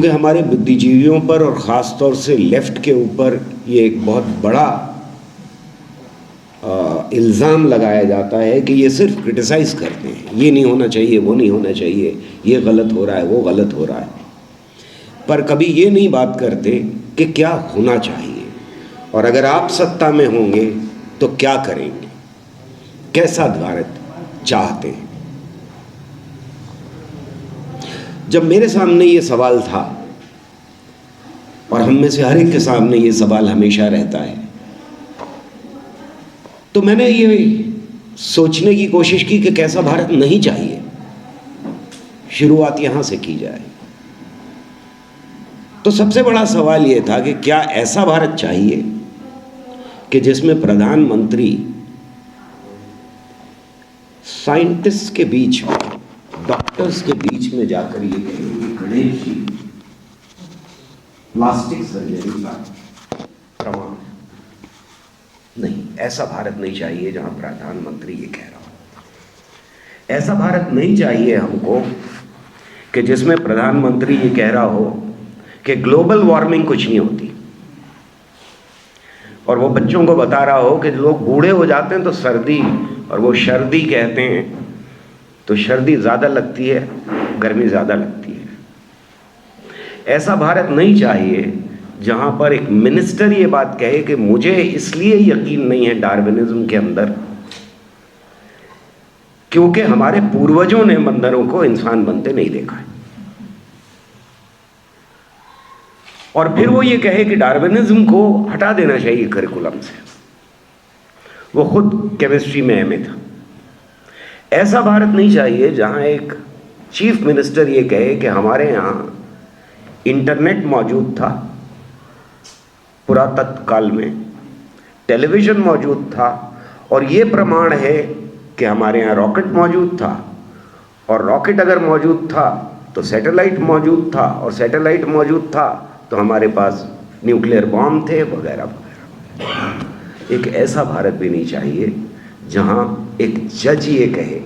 क्योंकि हमारे बुद्धिजीवियों पर और ख़ास तौर से लेफ़्ट के ऊपर ये एक बहुत बड़ा इल्ज़ाम लगाया जाता है कि ये सिर्फ क्रिटिसाइज़ करते हैं, ये नहीं होना चाहिए, वो नहीं होना चाहिए, ये गलत हो रहा है, वो गलत हो रहा है, पर कभी ये नहीं बात करते कि क्या होना चाहिए, और अगर आप सत्ता में होंगे तो क्या करेंगे, कैसा भारत चाहते हैं। जब मेरे सामने ये सवाल था, और हम में से हर एक के सामने ये सवाल हमेशा रहता है, तो मैंने ये सोचने की कोशिश की कि कैसा भारत नहीं चाहिए। शुरुआत यहाँ से की जाए तो सबसे बड़ा सवाल ये था कि क्या ऐसा भारत चाहिए कि जिसमें प्रधानमंत्री साइंटिस्ट के बीच में, डॉक्टर्स के बीच में जाकर ये कहेंगे गणेश जी प्लास्टिक सर्जरी का प्रमाण नहीं। ऐसा भारत नहीं चाहिए जहां प्रधानमंत्री ये कह रहा हो। ऐसा भारत नहीं चाहिए हमको कि जिसमें प्रधानमंत्री ये कह रहा हो कि ग्लोबल वार्मिंग कुछ नहीं होती, और वो बच्चों को बता रहा हो कि लोग बूढ़े हो जाते हैं तो सर्दी, और वो सर्दी कहते हैं तो सर्दी ज़्यादा लगती है, गर्मी ज़्यादा लगती है। ऐसा भारत नहीं चाहिए जहाँ पर एक मिनिस्टर ये बात कहे कि मुझे इसलिए यकीन नहीं है डार्विनिज्म के अंदर क्योंकि हमारे पूर्वजों ने बंदरों को इंसान बनते नहीं देखा है, और फिर वो ये कहे कि डार्विनिज्म को हटा देना चाहिए करिकुलम से। वो खुद केमिस्ट्री में एमए था। ऐसा भारत नहीं चाहिए जहां एक चीफ मिनिस्टर ये कहे कि हमारे यहाँ इंटरनेट मौजूद था पुरातत्व काल में, टेलीविज़न मौजूद था, और ये प्रमाण है कि हमारे यहाँ रॉकेट मौजूद था, और रॉकेट अगर मौजूद था तो सैटेलाइट मौजूद था, और सैटेलाइट मौजूद था तो हमारे पास न्यूक्लियर बॉम्ब थे, वगैरह वगैरह। एक ऐसा भारत भी नहीं चाहिए जहाँ एक जज ये कहे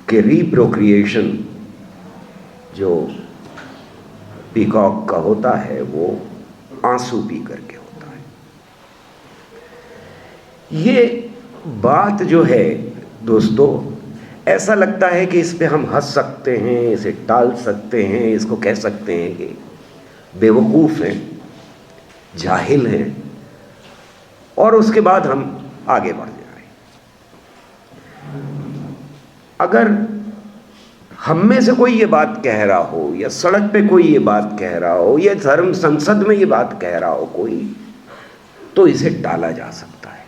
कि रिप्रोक्रिएशन जो पीकॉक का होता है वो आंसू पी करके होता है। ये बात जो है दोस्तों, ऐसा लगता है कि इस पे हम हंस सकते हैं, इसे टाल सकते हैं, इसको कह सकते हैं कि बेवकूफ़ हैं, जाहिल हैं, और उसके बाद हम आगे बढ़ जाएं। अगर हम में से कोई ये बात कह रहा हो, या सड़क पे कोई ये बात कह रहा हो, या धर्म संसद में ये बात कह रहा हो कोई, तो इसे टाला जा सकता है।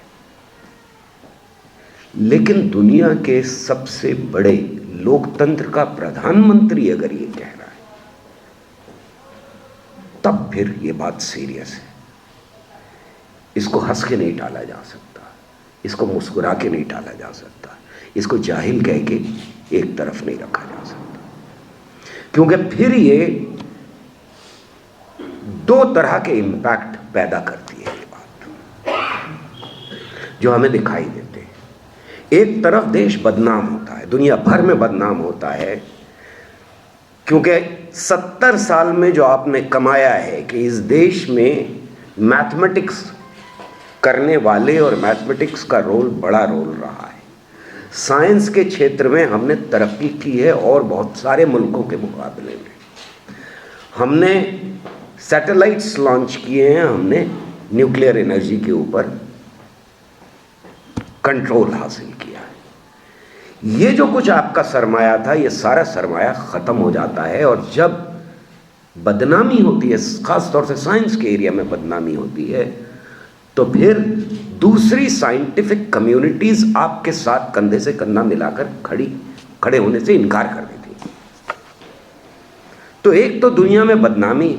लेकिन दुनिया के सबसे बड़े लोकतंत्र का प्रधानमंत्री अगर ये कह रहा है, तब फिर ये बात सीरियस है। इसको हंस के नहीं टाला जा सकता, इसको मुस्कुरा के नहीं टाला जा सकता, इसको जाहिल कह के एक तरफ नहीं रखा जा सकता, क्योंकि फिर ये दो तरह के इम्पैक्ट पैदा करती है ये बात, जो हमें दिखाई देते हैं। एक तरफ देश बदनाम होता है, दुनिया भर में बदनाम होता है, क्योंकि 70 साल में जो आपने कमाया है कि इस देश में मैथमेटिक्स करने वाले, और मैथमेटिक्स का रोल बड़ा रोल रहा है, साइंस के क्षेत्र में हमने तरक्की की है, और बहुत सारे मुल्कों के मुकाबले में हमने सैटेलाइट्स लॉन्च किए हैं, हमने न्यूक्लियर एनर्जी के ऊपर कंट्रोल हासिल किया है। ये जो कुछ आपका सरमाया था, ये सारा सरमाया ख़त्म हो जाता है, और जब बदनामी होती है, ख़ास तौर से साइंस के एरिया में बदनामी होती है, तो फिर दूसरी साइंटिफिक कम्युनिटीज़ आपके साथ कंधे से कंधा मिलाकर खड़े होने से इनकार कर देती है। तो एक तो दुनिया में बदनामी,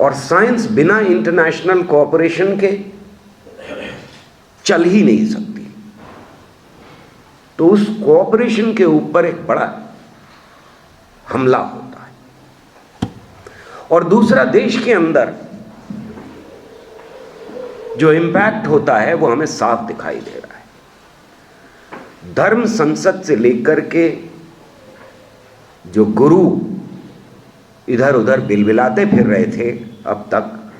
और साइंस बिना इंटरनेशनल कोऑपरेशन के चल ही नहीं सकती, तो उस कोऑपरेशन के ऊपर एक बड़ा हमला होता है। और दूसरा, देश के अंदर जो इम्पैक्ट होता है वो हमें साफ दिखाई दे रहा है। धर्म संसद से लेकर के जो गुरु इधर उधर बिलबिलाते फिर रहे थे अब तक,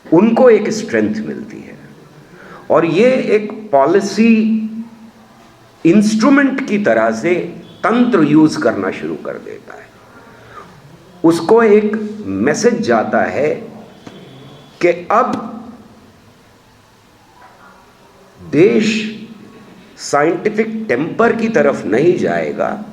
उनको एक स्ट्रेंथ मिलती है। और ये एक पॉलिसी इंस्ट्रूमेंट की तरह से तंत्र यूज करना शुरू कर देता है। उसको एक मैसेज जाता है कि अब देश साइंटिफिक टेम्पर की तरफ नहीं जाएगा,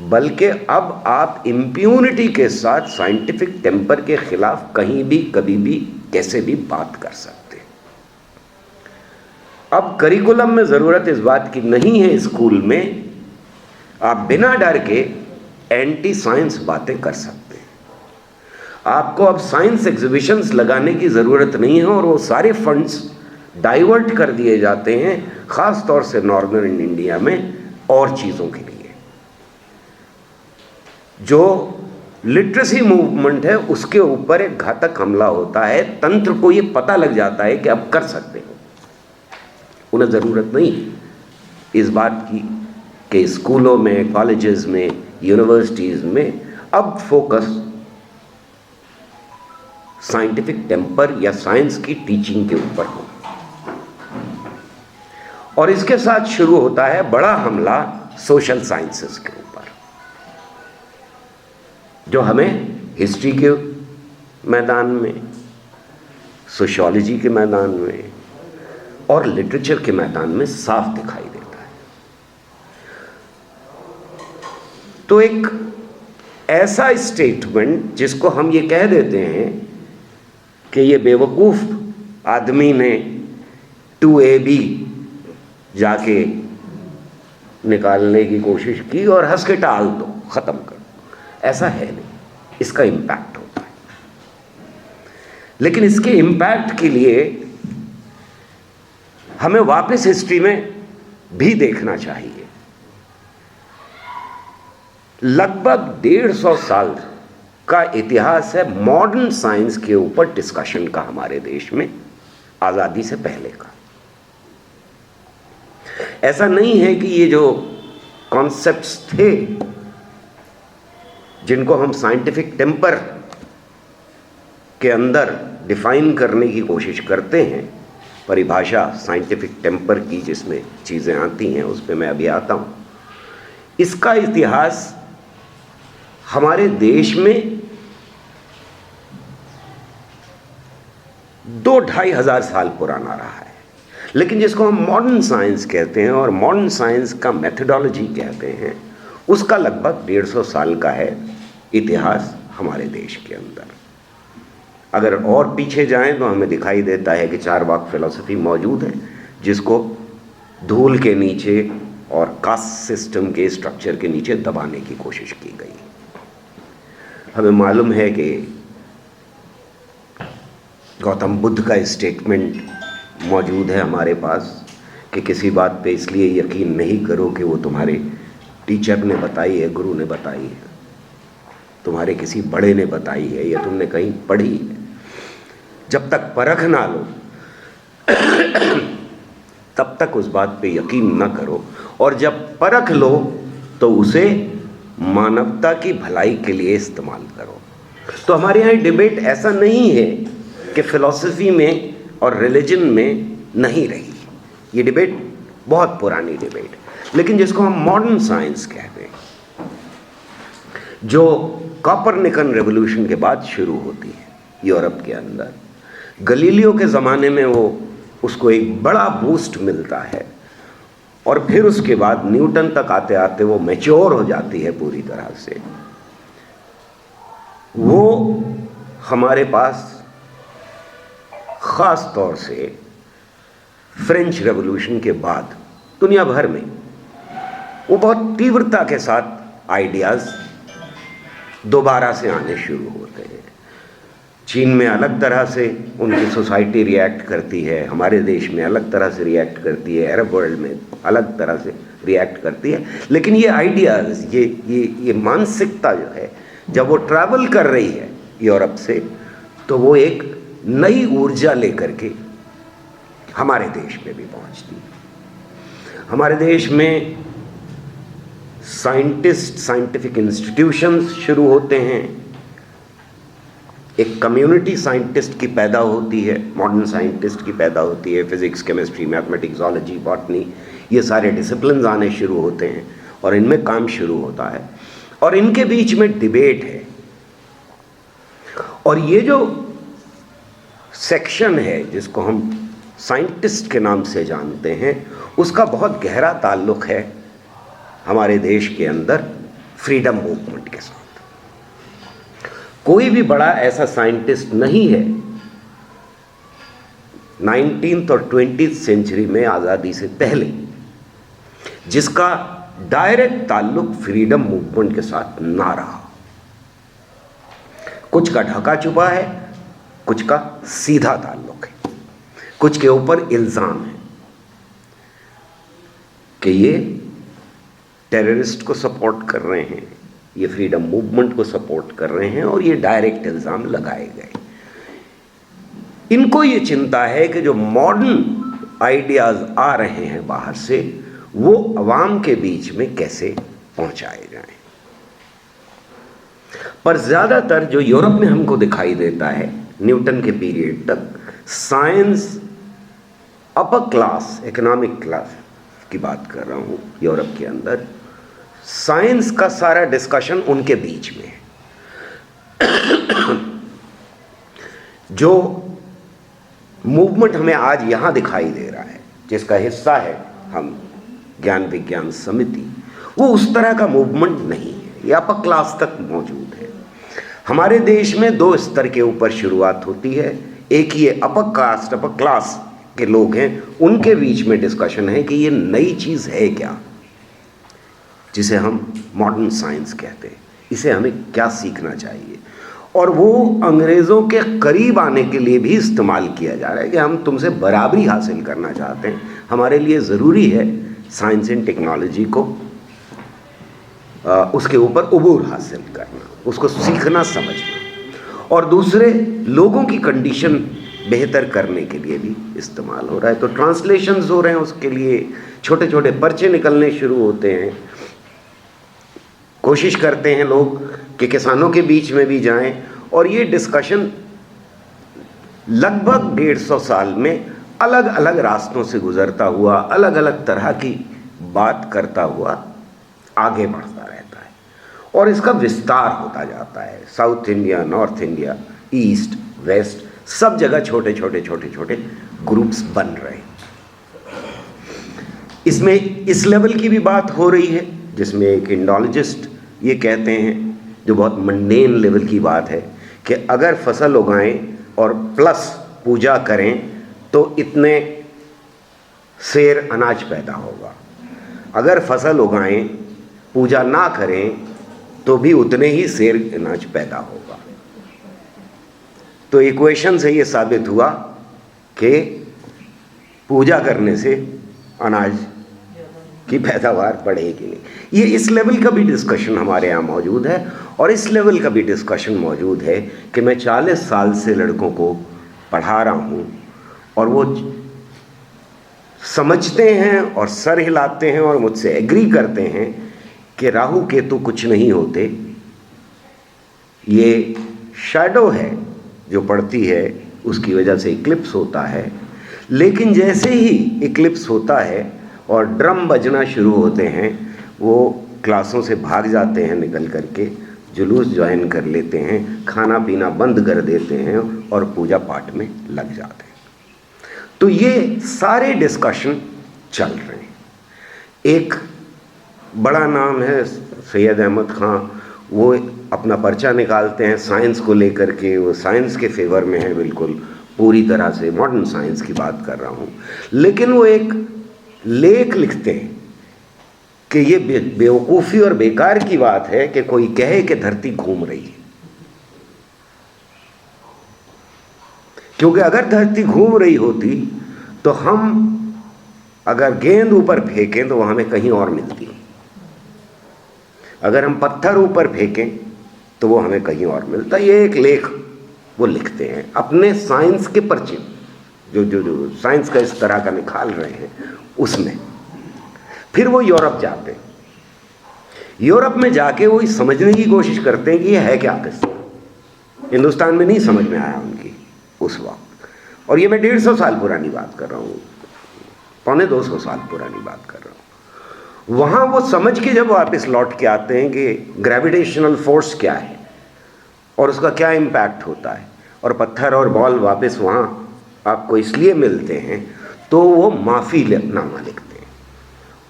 बल्कि अब आप इम्प्यूनिटी के साथ साइंटिफिक टेम्पर के खिलाफ कहीं भी कभी भी कैसे भी बात कर सकते हैं। अब करिकुलम में ज़रूरत इस बात की नहीं है स्कूल में आप बिना डर के एंटी साइंस बातें कर सकते हैं। आपको अब साइंस एग्जीबिशंस लगाने की ज़रूरत नहीं है और वो सारे फंड्स डाइवर्ट कर दिए जाते हैं, ख़ास तौर से नॉर्दर्न इंडिया में, और चीज़ों के लिए। जो लिटरेसी मूवमेंट है उसके ऊपर एक घातक हमला होता है। तंत्र को ये पता लग जाता है कि अब कर सकते हो। उन्हें ज़रूरत नहीं इस बात की कि स्कूलों में, कॉलेजेस में, यूनिवर्सिटीज़ में अब फोकस साइंटिफिक टेम्पर या साइंस की टीचिंग के ऊपर हो। और इसके साथ शुरू होता है बड़ा हमला सोशल साइंसेस के ऊपर, जो हमें हिस्ट्री के मैदान में, सोशियोलॉजी के मैदान में और लिटरेचर के मैदान में साफ दिखाई देता है। तो एक ऐसा स्टेटमेंट जिसको हम ये कह देते हैं कि ये बेवकूफ़ आदमी ने 2AB जाके निकालने की कोशिश की और हंस के टाल दो, ख़त्म कर दो, ऐसा है नहीं। इसका इम्पैक्ट होता है। लेकिन इसके इम्पैक्ट के लिए हमें वापस हिस्ट्री में भी देखना चाहिए। लगभग 150 साल का इतिहास है मॉडर्न साइंस के ऊपर डिस्कशन का हमारे देश में, आज़ादी से पहले का। ऐसा नहीं है कि ये जो कॉन्सेप्ट्स थे जिनको हम साइंटिफिक टेम्पर के अंदर डिफाइन करने की कोशिश करते हैं, परिभाषा साइंटिफिक टेम्पर की जिसमें चीज़ें आती हैं उस पर मैं अभी आता हूँ। इसका इतिहास हमारे देश में 2-2.5 हज़ार साल पुराना रहा है। लेकिन जिसको हम मॉडर्न साइंस कहते हैं और मॉडर्न साइंस का मेथडोलॉजी कहते हैं, उसका लगभग 150 साल का है इतिहास हमारे देश के अंदर। अगर और पीछे जाएं तो हमें दिखाई देता है कि चारवाक फिलॉसफी मौजूद है, जिसको धूल के नीचे और कास्ट सिस्टम के स्ट्रक्चर के नीचे दबाने की कोशिश की गई। हमें मालूम है कि गौतम बुद्ध का स्टेटमेंट मौजूद है हमारे पास कि किसी बात पे इसलिए यकीन नहीं करो कि वो तुम्हारे टीचर ने बताई है, गुरु ने बताई है, तुम्हारे किसी बड़े ने बताई है या तुमने कहीं पढ़ी है। जब तक परख ना लो तब तक उस बात पे यकीन ना करो, और जब परख लो तो उसे मानवता की भलाई के लिए इस्तेमाल करो। तो हमारे यहाँ डिबेट ऐसा नहीं है कि फ़िलॉसफी में और रिलीजन में नहीं रही। ये डिबेट बहुत पुरानी डिबेट, लेकिन जिसको हम मॉडर्न साइंस कहते हैं, जो कॉपरनिकन रेवोल्यूशन के बाद शुरू होती है यूरोप के अंदर। गलीलियो के ज़माने में वो उसको एक बड़ा बूस्ट मिलता है, और फिर उसके बाद न्यूटन तक आते आते वो मैच्योर हो जाती है पूरी तरह से। वो हमारे पास ख़ास तौर से फ्रेंच रेवोल्यूशन के बाद दुनिया भर में वो बहुत तीव्रता के साथ आइडियाज़ दोबारा से आने शुरू होते हैं। चीन में अलग तरह से उनकी सोसाइटी रिएक्ट करती है, हमारे देश में अलग तरह से रिएक्ट करती है, अरब वर्ल्ड में अलग तरह से रिएक्ट करती है। लेकिन ये आइडियाज़, ये मानसिकता जो है, जब वो ट्रैवल कर रही है यूरोप से, तो वो एक नई ऊर्जा लेकर के हमारे देश में भी पहुंचती है। हमारे देश में साइंटिस्ट, साइंटिफिक इंस्टीट्यूशंस शुरू होते हैं, एक कम्युनिटी साइंटिस्ट की पैदा होती है, मॉडर्न साइंटिस्ट की पैदा होती है, physics, chemistry, mathematics, zoology, botany, ये सारे डिसिप्लिन्स आने शुरू होते हैं और इनमें काम शुरू होता है और इनके बीच में डिबेट है। और ये जो सेक्शन है जिसको हम साइंटिस्ट के नाम से जानते हैं, उसका बहुत गहरा ताल्लुक है हमारे देश के अंदर फ्रीडम मूवमेंट के साथ। कोई भी बड़ा ऐसा साइंटिस्ट नहीं है 19th और 20th सेंचुरी में, आज़ादी से पहले, जिसका डायरेक्ट ताल्लुक फ्रीडम मूवमेंट के साथ ना रहा। कुछ का ढका छुपा है, कुछ का सीधा ताल्लुक है, कुछ के ऊपर इल्ज़ाम है कि ये टेररिस्ट को सपोर्ट कर रहे हैं, ये फ्रीडम मूवमेंट को सपोर्ट कर रहे हैं, और ये डायरेक्ट इल्ज़ाम लगाए गए। इनको ये चिंता है कि जो मॉडर्न आइडियाज़ आ रहे हैं बाहर से, वो अवाम के बीच में कैसे पहुंचाए जाएं। पर ज़्यादातर जो यूरोप में हमको दिखाई देता है, न्यूटन के पीरियड तक, science upper class, economic class की बात कर रहा हूँ, यूरोप के अंदर साइंस का सारा डिस्कशन उनके बीच में है। जो मूवमेंट हमें आज यहाँ दिखाई दे रहा है, जिसका हिस्सा है हम ज्ञान विज्ञान समिति, वो उस तरह का मूवमेंट नहीं है, ये अपर क्लास तक मौजूद है। हमारे देश में दो स्तर के ऊपर शुरुआत होती है। एक ये अपर कास्ट, अपर क्लास के लोग हैं, उनके बीच में डिस्कशन है कि ये नई चीज़ है क्या, जिसे हम मॉडर्न साइंस कहते हैं, इसे हमें क्या सीखना चाहिए। और वो अंग्रेज़ों के करीब आने के लिए भी इस्तेमाल किया जा रहा है कि हम तुमसे बराबरी हासिल करना चाहते हैं, हमारे लिए ज़रूरी है साइंस एंड टेक्नोलॉजी को उसके ऊपर उबूर हासिल करना, उसको सीखना, समझना, और दूसरे लोगों की कंडीशन बेहतर करने के लिए भी इस्तेमाल हो रहा है। तो ट्रांसलेशंस हो रहे हैं, उसके लिए छोटे छोटे पर्चे निकलने शुरू होते हैं। कोशिश करते हैं लोग कि किसानों के बीच में भी जाएं, और ये डिस्कशन लगभग 150 साल में अलग अलग रास्तों से गुजरता हुआ, अलग अलग तरह की बात करता हुआ आगे बढ़ता रहता है, और इसका विस्तार होता जाता है। South India, north India, east, west, सब जगह छोटे छोटे छोटे छोटे ग्रुप्स बन रहे हैं। इसमें इस लेवल की भी बात हो रही है जिसमें एक इंडोलॉजिस्ट ये कहते हैं, जो बहुत मंडेन लेवल की बात है, कि अगर फसल उगाएं और प्लस पूजा करें तो इतने सेर अनाज पैदा होगा, अगर फसल उगाएं, पूजा ना करें तो भी उतने ही सेर अनाज पैदा होगा। तो इक्वेशन से ये साबित हुआ कि पूजा करने से अनाज की पैदावार बढ़ेगी नहीं। ये इस लेवल का भी डिस्कशन हमारे यहाँ मौजूद है, और इस लेवल का भी डिस्कशन मौजूद है कि मैं 40 साल से लड़कों को पढ़ा रहा हूँ, और वो समझते हैं और सर हिलाते हैं और मुझसे एग्री करते हैं कि राहु केतु कुछ नहीं होते, ये शैडो है जो पड़ती है, उसकी वजह से इक्लिप्स होता है। लेकिन जैसे ही इक्लिप्स होता है और ड्रम बजना शुरू होते हैं, वो क्लासों से भाग जाते हैं, निकल करके जुलूस ज्वाइन कर लेते हैं, खाना पीना बंद कर देते हैं और पूजा पाठ में लग जाते हैं। तो ये सारे डिस्कशन चल रहे हैं। एक बड़ा नाम है सैयद अहमद ख़ान, वो अपना पर्चा निकालते हैं साइंस को लेकर के, वो साइंस के फेवर में है बिल्कुल, पूरी तरह से मॉडर्न साइंस की बात कर रहा हूँ। लेकिन वो एक लेख लिखते हैं कि ये बेवकूफ़ी और बेकार की बात है कि कोई कहे कि धरती घूम रही है, क्योंकि अगर धरती घूम रही होती तो हम अगर गेंद ऊपर फेंकें तो वो हमें कहीं और मिलती, अगर हम पत्थर ऊपर फेंकें तो वो हमें कहीं और मिलता। ये एक लेख वो लिखते हैं अपने साइंस के पर्चे, जो जो जो साइंस का इस तरह का निकाल रहे हैं उसमें। फिर वो यूरोप जाते हैं। यूरोप में जाके वो समझने की कोशिश करते हैं कि ये है क्या किस्सा। हिंदुस्तान में नहीं समझ में आया उनकी उस वक्त। और ये मैं 150 साल पुरानी बात कर रहा हूँ, 250 साल पुरानी बात कर रहा हूँ। वहाँ वो समझ के जब वापस लौट के आते हैं कि ग्रेविटेशनल फोर्स क्या है और उसका क्या इम्पैक्ट होता है, और पत्थर और बॉल वापस वहाँ आपको इसलिए मिलते हैं, तो वो माफ़ी नामा लिखते हैं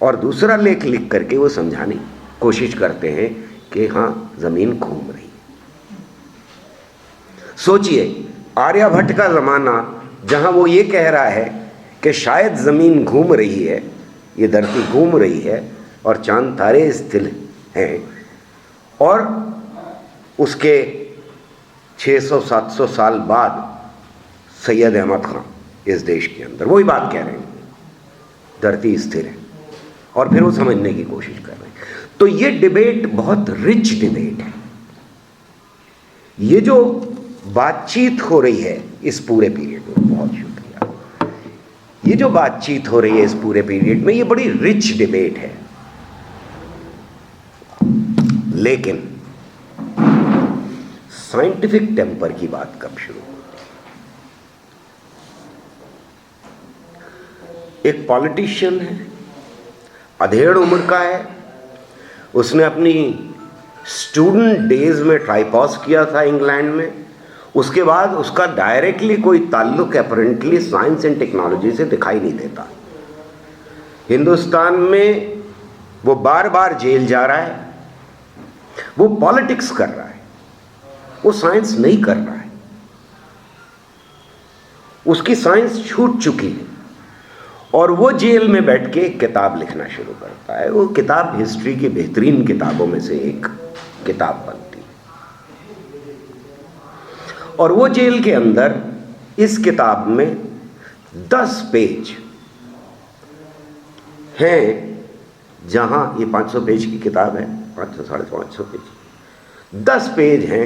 और दूसरा लेख लिख करके वो समझाने की कोशिश करते हैं कि हाँ, ज़मीन घूम रही है। सोचिए, आर्यभट्ट का ज़माना जहाँ वो ये कह रहा है कि शायद ज़मीन घूम रही है, ये धरती घूम रही है और चांद तारे स्थिर हैं, और उसके 600-700 साल बाद सैयद अहमद खान इस देश के अंदर वही बात कह रहे हैं, धरती स्थिर है, और फिर वो समझने की कोशिश कर रहे हैं। तो ये डिबेट बहुत रिच डिबेट है। ये जो बातचीत हो रही है इस पूरे पीरियड में, बहुत शुक्रिया, ये जो बातचीत हो रही है इस पूरे पीरियड में, ये बड़ी रिच डिबेट है। लेकिन साइंटिफिक टेम्पर की बात कब शुरू होती है? एक पॉलिटिशियन है, अधेड़ उम्र का है, उसने अपनी स्टूडेंट डेज में ट्राइपॉस किया था इंग्लैंड में, उसके बाद उसका डायरेक्टली कोई ताल्लुक अपरेंटली साइंस एंड टेक्नोलॉजी से दिखाई नहीं देता। हिंदुस्तान में वो बार बार जेल जा रहा है, वो पॉलिटिक्स कर रहा है, वो साइंस नहीं कर रहा है, उसकी साइंस छूट चुकी है, और वो जेल में बैठ के एक किताब लिखना शुरू करता है। वो किताब हिस्ट्री की बेहतरीन किताबों में से एक किताब बनती है, और वो जेल के अंदर इस किताब में 10 पेज हैं, जहां ये 500 पेज की किताब है, 500-550 पेज, 10 पेज हैं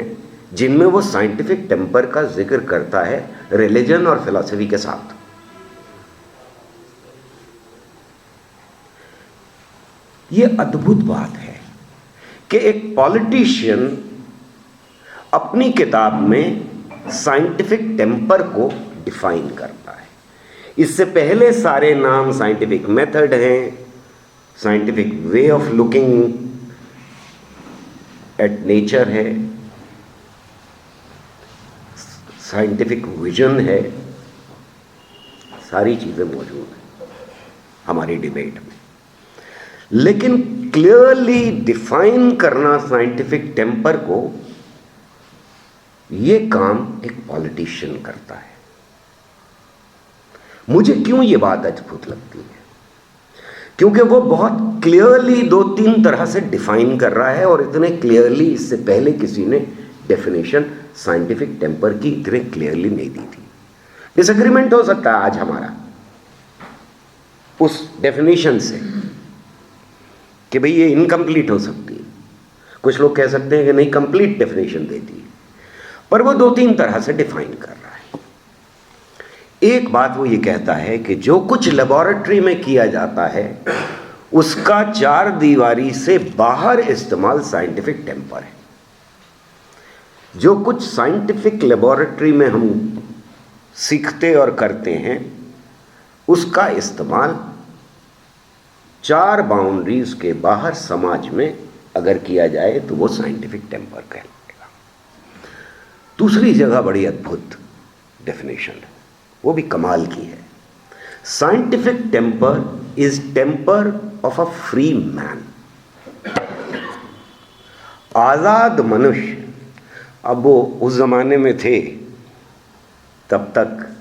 जिनमें वो साइंटिफिक टेम्पर का जिक्र करता है रिलीजन और फिलॉसफी के साथ। ये अद्भुत बात है कि एक पॉलिटिशियन अपनी किताब में साइंटिफिक टेम्पर को डिफाइन करता है। इससे पहले सारे नाम साइंटिफिक मेथड हैं, scientific way of looking at nature है, साइंटिफिक विजन है, सारी चीज़ें मौजूद हैं हमारी डिबेट में। लेकिन क्लियरली डिफाइन करना साइंटिफिक टेम्पर को, ये काम एक पॉलिटिशियन करता है। मुझे क्यों ये बात अद्भुत लगती है? क्योंकि वो बहुत क्लियरली 2-3 तरह से डिफाइन कर रहा है, और इतने क्लियरली इससे पहले किसी ने डेफिनेशन साइंटिफिक टेम्पर की इतने क्लियरली नहीं दी थी। डिसएग्रीमेंट हो सकता है आज हमारा उस डेफिनेशन से कि भाई ये इनकम्प्लीट हो सकती है, कुछ लोग कह सकते हैं कि नहीं, कंप्लीट डेफिनेशन देती है, पर वो 2-3 तरह से डिफाइन कर रहा है। एक बात वो ये कहता है कि जो कुछ लेबोरेटरी में किया जाता है उसका 4 दीवारी से बाहर इस्तेमाल साइंटिफिक टेम्पर है। जो कुछ साइंटिफिक लेबोरेटरी में हम सीखते और करते हैं उसका इस्तेमाल 4 बाउंड्रीज के बाहर समाज में अगर किया जाए तो वो साइंटिफिक टेम्पर कहलाएगा। दूसरी जगह बड़ी अद्भुत डेफिनेशन है, वो भी कमाल की है। Scientific temper is temper of a free man. आज़ाद मनुष्य, अब वो उस ज़माने में थे, तब तक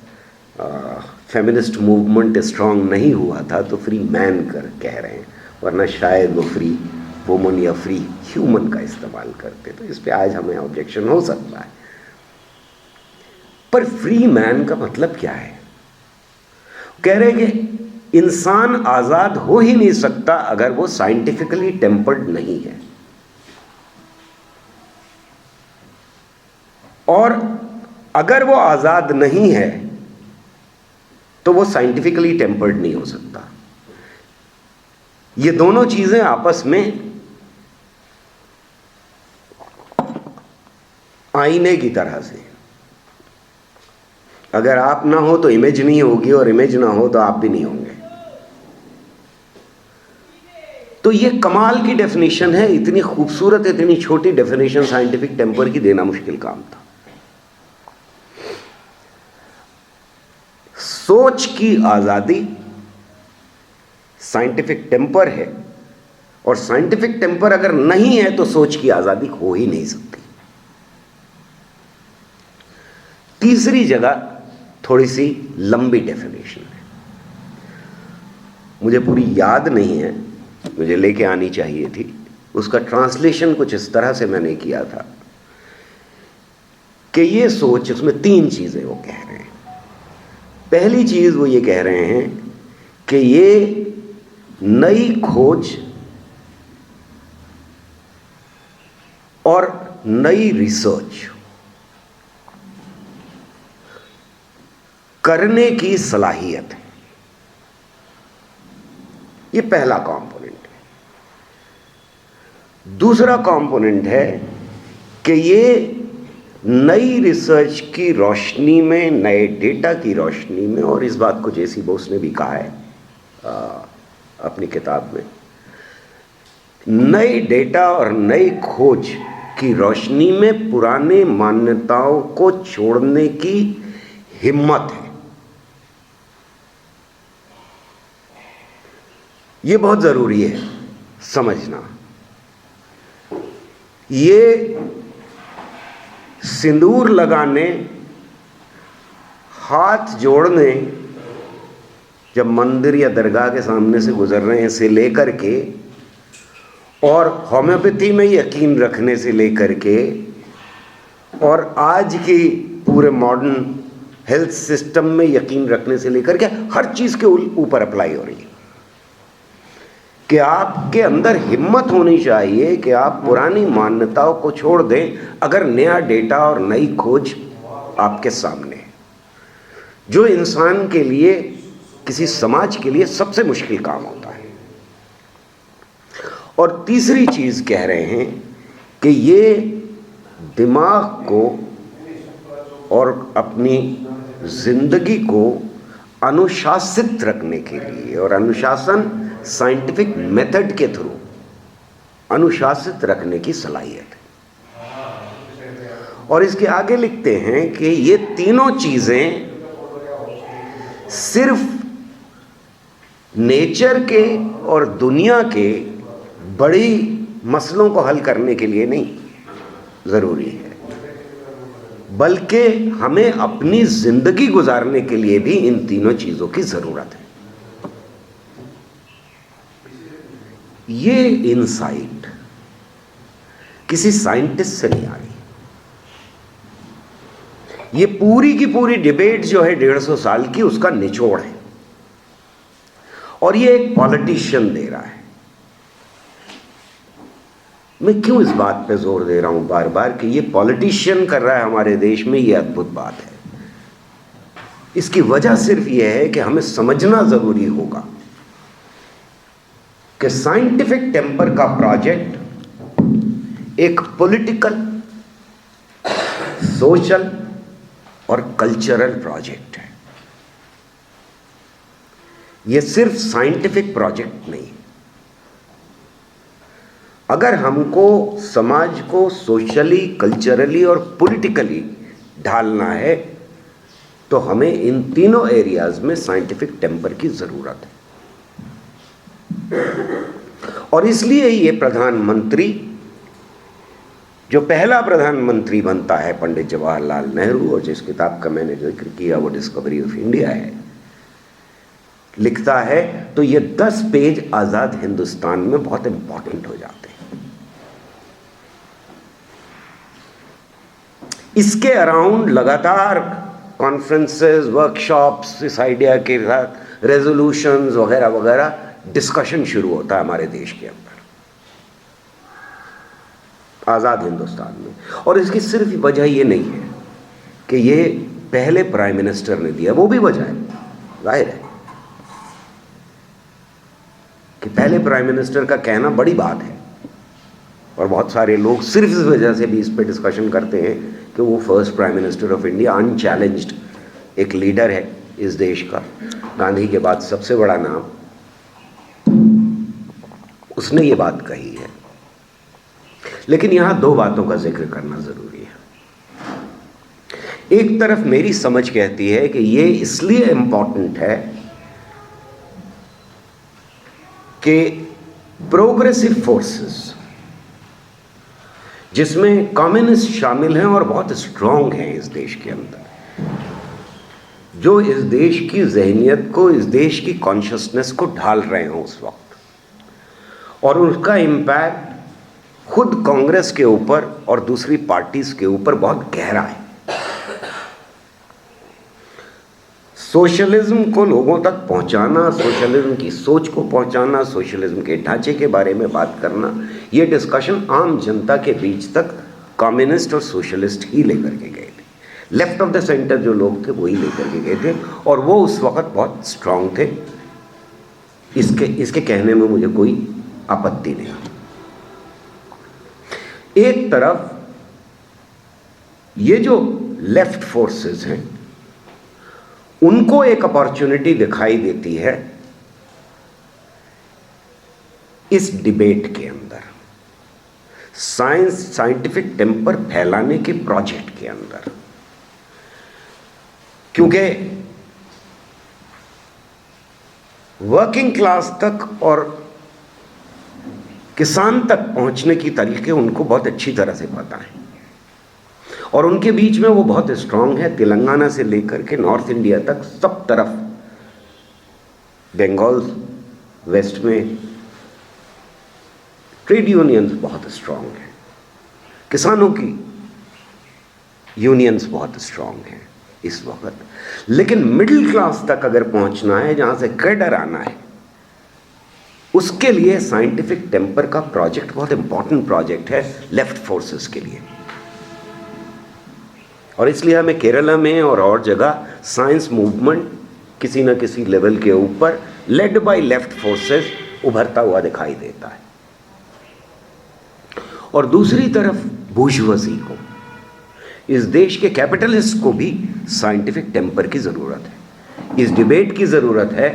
फेमिनिस्ट मूवमेंट स्ट्रांग नहीं हुआ था, तो फ्री मैन कर कह रहे हैं, वरना शायद वो फ्री वुमन या फ्री ह्यूमन का इस्तेमाल करते। तो इस पे आज हमें ऑब्जेक्शन हो सकता है, पर फ्री मैन का मतलब क्या है? कह रहे हैं कि इंसान आज़ाद हो ही नहीं सकता अगर वो साइंटिफिकली टेम्पर्ड नहीं है, और अगर वो आज़ाद नहीं है तो वो साइंटिफिकली टेम्पर्ड नहीं हो सकता। ये दोनों चीज़ें आपस में आईने की तरह से। अगर आप ना हो तो इमेज नहीं होगी, और इमेज ना हो तो आप भी नहीं होंगे। तो ये कमाल की डेफिनेशन है, इतनी खूबसूरत, इतनी छोटी डेफिनेशन साइंटिफिक टेम्पर की देना मुश्किल काम था। सोच की आजादी साइंटिफिक टेम्पर है, और साइंटिफिक टेम्पर अगर नहीं है तो सोच की आजादी हो ही नहीं सकती। तीसरी जगह थोड़ी सी लंबी डेफिनेशन है, मुझे पूरी याद नहीं है, मुझे लेके आनी चाहिए थी। उसका ट्रांसलेशन कुछ इस तरह से मैंने किया था कि ये सोच, उसमें 3 चीजें वो कह रहे हैं। पहली चीज वो ये कह रहे हैं कि ये नई खोज और नई रिसर्च करने की सलाहियत है। ये पहला कंपोनेंट है। दूसरा कंपोनेंट है कि ये नई रिसर्च की रोशनी में, नए डेटा की रोशनी में, और इस बात को जेसी बोस ने भी कहा है अपनी किताब में, नए डेटा और नई खोज की रोशनी में पुराने मान्यताओं को छोड़ने की हिम्मत है। ये बहुत जरूरी है समझना। ये सिंदूर लगाने, हाथ जोड़ने, जब मंदिर या दरगाह के सामने से गुजर रहे हैं से लेकर के, और होम्योपैथी में यकीन रखने से लेकर के, और आज की पूरे मॉडर्न हेल्थ सिस्टम में यकीन रखने से लेकर के, हर चीज के ऊपर अप्लाई हो रही है कि आपके अंदर हिम्मत होनी चाहिए कि आप पुरानी मान्यताओं को छोड़ दें अगर नया डेटा और नई खोज आपके सामने है, जो इंसान के लिए, किसी समाज के लिए सबसे मुश्किल काम होता है। और तीसरी चीज कह रहे हैं कि ये दिमाग को और अपनी जिंदगी को अनुशासित रखने के लिए, और अनुशासन साइंटिफिक मेथड के थ्रू अनुशासित रखने की सलाहियत है। और इसके आगे लिखते हैं कि ये तीनों चीजें सिर्फ नेचर के और दुनिया के बड़ी मसलों को हल करने के लिए नहीं जरूरी है, बल्कि हमें अपनी जिंदगी गुजारने के लिए भी इन तीनों चीजों की जरूरत है। ये इनसाइट किसी साइंटिस्ट से नहीं आ रही। ये पूरी की पूरी डिबेट जो है 150 साल की, उसका निचोड़ है, और ये एक पॉलिटिशियन दे रहा है। मैं क्यों इस बात पे जोर दे रहा हूं बार बार कि ये पॉलिटिशियन कर रहा है हमारे देश में, ये अद्भुत बात है। इसकी वजह सिर्फ ये है कि हमें समझना जरूरी होगा कि साइंटिफिक टेम्पर का प्रोजेक्ट एक पॉलिटिकल, सोशल और कल्चरल प्रोजेक्ट है। यह सिर्फ साइंटिफिक प्रोजेक्ट नहीं है। अगर हमको समाज को सोशली, कल्चरली और पॉलिटिकली ढालना है तो हमें इन तीनों एरियाज में साइंटिफिक टेम्पर की जरूरत है। और इसलिए ये प्रधानमंत्री, जो पहला प्रधानमंत्री बनता है पंडित जवाहरलाल नेहरू, और जिस किताब का मैंने जिक्र किया वो डिस्कवरी ऑफ इंडिया है, लिखता है तो ये 10 पेज आजाद हिंदुस्तान में बहुत इंपॉर्टेंट हो जाते हैं। इसके अराउंड लगातार कॉन्फ्रेंसेस, वर्कशॉप्स, इस आइडिया के साथ रेजोल्यूशंस वगैरह वगैरह डिस्कशन शुरू होता है हमारे देश के अंदर, आजाद हिंदुस्तान में। और इसकी सिर्फ वजह ये नहीं है कि ये पहले प्राइम मिनिस्टर ने दिया, वो भी वजह है, जाहिर है कि पहले प्राइम मिनिस्टर का कहना बड़ी बात है, और बहुत सारे लोग सिर्फ इस वजह से भी इस पे डिस्कशन करते हैं कि वो first prime minister of India, unchallenged एक लीडर है इस देश का, गांधी के बाद सबसे बड़ा नाम, उसने ये बात कही है। लेकिन यहां दो बातों का जिक्र करना जरूरी है। एक तरफ मेरी समझ कहती है कि ये इसलिए इंपॉर्टेंट है कि प्रोग्रेसिव फोर्सेस जिसमें कम्युनिस्ट शामिल हैं और बहुत स्ट्रांग हैं इस देश के अंदर, जो इस देश की जहनियत को, इस देश की कॉन्शियसनेस को ढाल रहे हैं उस वक्त, और उसका इम्पैक्ट खुद कांग्रेस के ऊपर और दूसरी पार्टीज के ऊपर बहुत गहरा है। सोशलिज्म को लोगों तक पहुंचाना, सोशलिज्म की सोच को पहुंचाना, सोशलिज्म के ढांचे के बारे में बात करना, ये डिस्कशन आम जनता के बीच तक कम्युनिस्ट और सोशलिस्ट ही लेकर के गए थे। लेफ्ट ऑफ द सेंटर जो लोग थे वही लेकर के गए थे, और वो उस वक्त बहुत स्ट्रांग थे। इसके कहने में मुझे कोई आपत्ति नहीं। एक तरफ ये जो लेफ्ट फोर्सेस हैं उनको एक अपॉर्चुनिटी दिखाई देती है इस डिबेट के अंदर, साइंटिफिक टेम्पर फैलाने के प्रोजेक्ट के अंदर, क्योंकि वर्किंग क्लास तक और किसान तक पहुंचने की तरीके उनको बहुत अच्छी तरह से पता है, और उनके बीच में वो बहुत स्ट्रांग है। तेलंगाना से लेकर के नॉर्थ इंडिया तक सब तरफ, बंगाल वेस्ट में ट्रेड यूनियंस बहुत स्ट्रांग हैं, किसानों की यूनियंस बहुत स्ट्रांग हैं इस वक्त। लेकिन मिडिल क्लास तक अगर पहुंचना है, जहां से कैडर आना है, उसके लिए साइंटिफिक टेम्पर का प्रोजेक्ट बहुत इंपॉर्टेंट प्रोजेक्ट है लेफ्ट फोर्सेस के लिए। और इसलिए हमें केरला में और जगह साइंस मूवमेंट किसी न किसी लेवल के ऊपर लेड बाय लेफ्ट फोर्सेस उभरता हुआ दिखाई देता है। और दूसरी तरफ बूर्जुआजी को, इस देश के कैपिटलिस्ट को भी साइंटिफिक टेम्पर की ज़रूरत है, इस डिबेट की ज़रूरत है,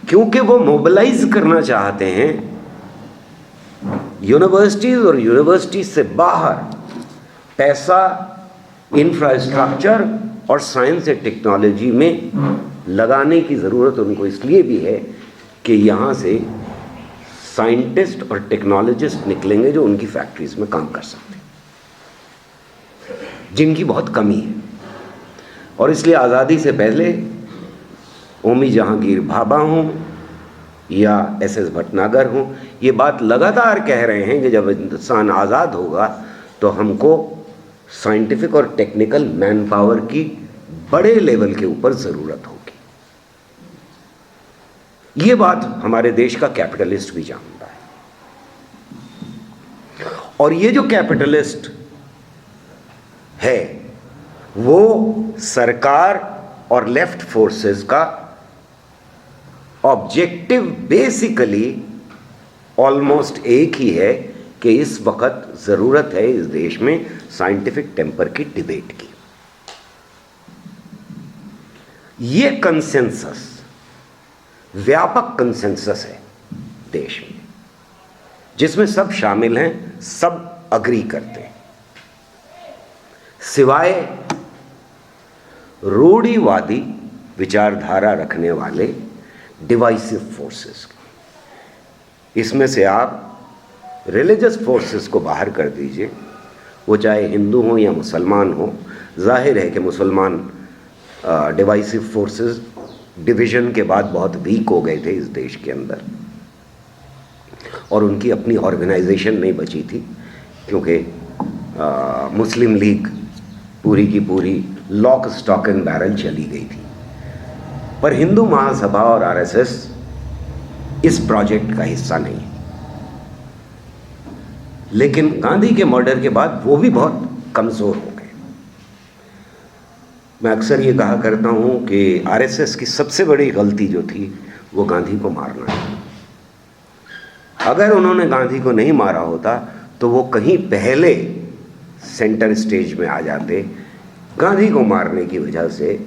क्योंकि वो मोबिलाइज करना चाहते हैं यूनिवर्सिटीज़ और यूनिवर्सिटीज़ से बाहर पैसा, इंफ्रास्ट्रक्चर और साइंस एंड टेक्नोलॉजी में लगाने की ज़रूरत उनको इसलिए भी है कि यहाँ से साइंटिस्ट और टेक्नोलॉजिस्ट निकलेंगे जो उनकी फैक्ट्रीज में काम कर सकते हैं, जिनकी बहुत कमी है। और इसलिए आज़ादी से पहले ओमी जहांगीर भाभा हों या एस.एस. भटनागर हों, ये बात लगातार कह रहे हैं कि जब हिंदुस्तान आज़ाद होगा तो हमको साइंटिफिक और टेक्निकल मैन पावर की बड़े लेवल के ऊपर ज़रूरत होगी। ये बात हमारे देश का कैपिटलिस्ट भी जानता है, और ये जो कैपिटलिस्ट है वो सरकार और लेफ्ट फोर्सेस का ऑब्जेक्टिव बेसिकली ऑलमोस्ट एक ही है कि इस वक्त ज़रूरत है इस देश में साइंटिफिक टेम्पर की डिबेट की। ये कंसेंसस, व्यापक कंसेंसस है देश में, जिसमें सब शामिल हैं, सब अग्री करते हैं, सिवाय रूढ़िवादी विचारधारा रखने वाले डिवाइसिव फोर्सेस की। इसमें से आप रिलीजियस फोर्सेस को बाहर कर दीजिए, वो चाहे हिंदू हो या मुसलमान हो। जाहिर है कि मुसलमान डिवाइसिव फोर्सेस डिवीज़न के बाद बहुत वीक हो गए थे इस देश के अंदर, और उनकी अपनी ऑर्गेनाइजेशन नहीं बची थी, क्योंकि मुस्लिम लीग पूरी की पूरी लॉक स्टॉक एंड बैरल चली गई थी। पर हिंदू महासभा और आरएसएस इस प्रोजेक्ट का हिस्सा नहीं है। लेकिन गांधी के मर्डर के बाद वो भी बहुत कमज़ोर हो गए। मैं अक्सर ये कहा करता हूँ कि आरएसएस की सबसे बड़ी गलती जो थी वो गांधी को मारना है। अगर उन्होंने गांधी को नहीं मारा होता तो वो कहीं पहले सेंटर स्टेज में आ जाते। गांधी को मारने की वजह से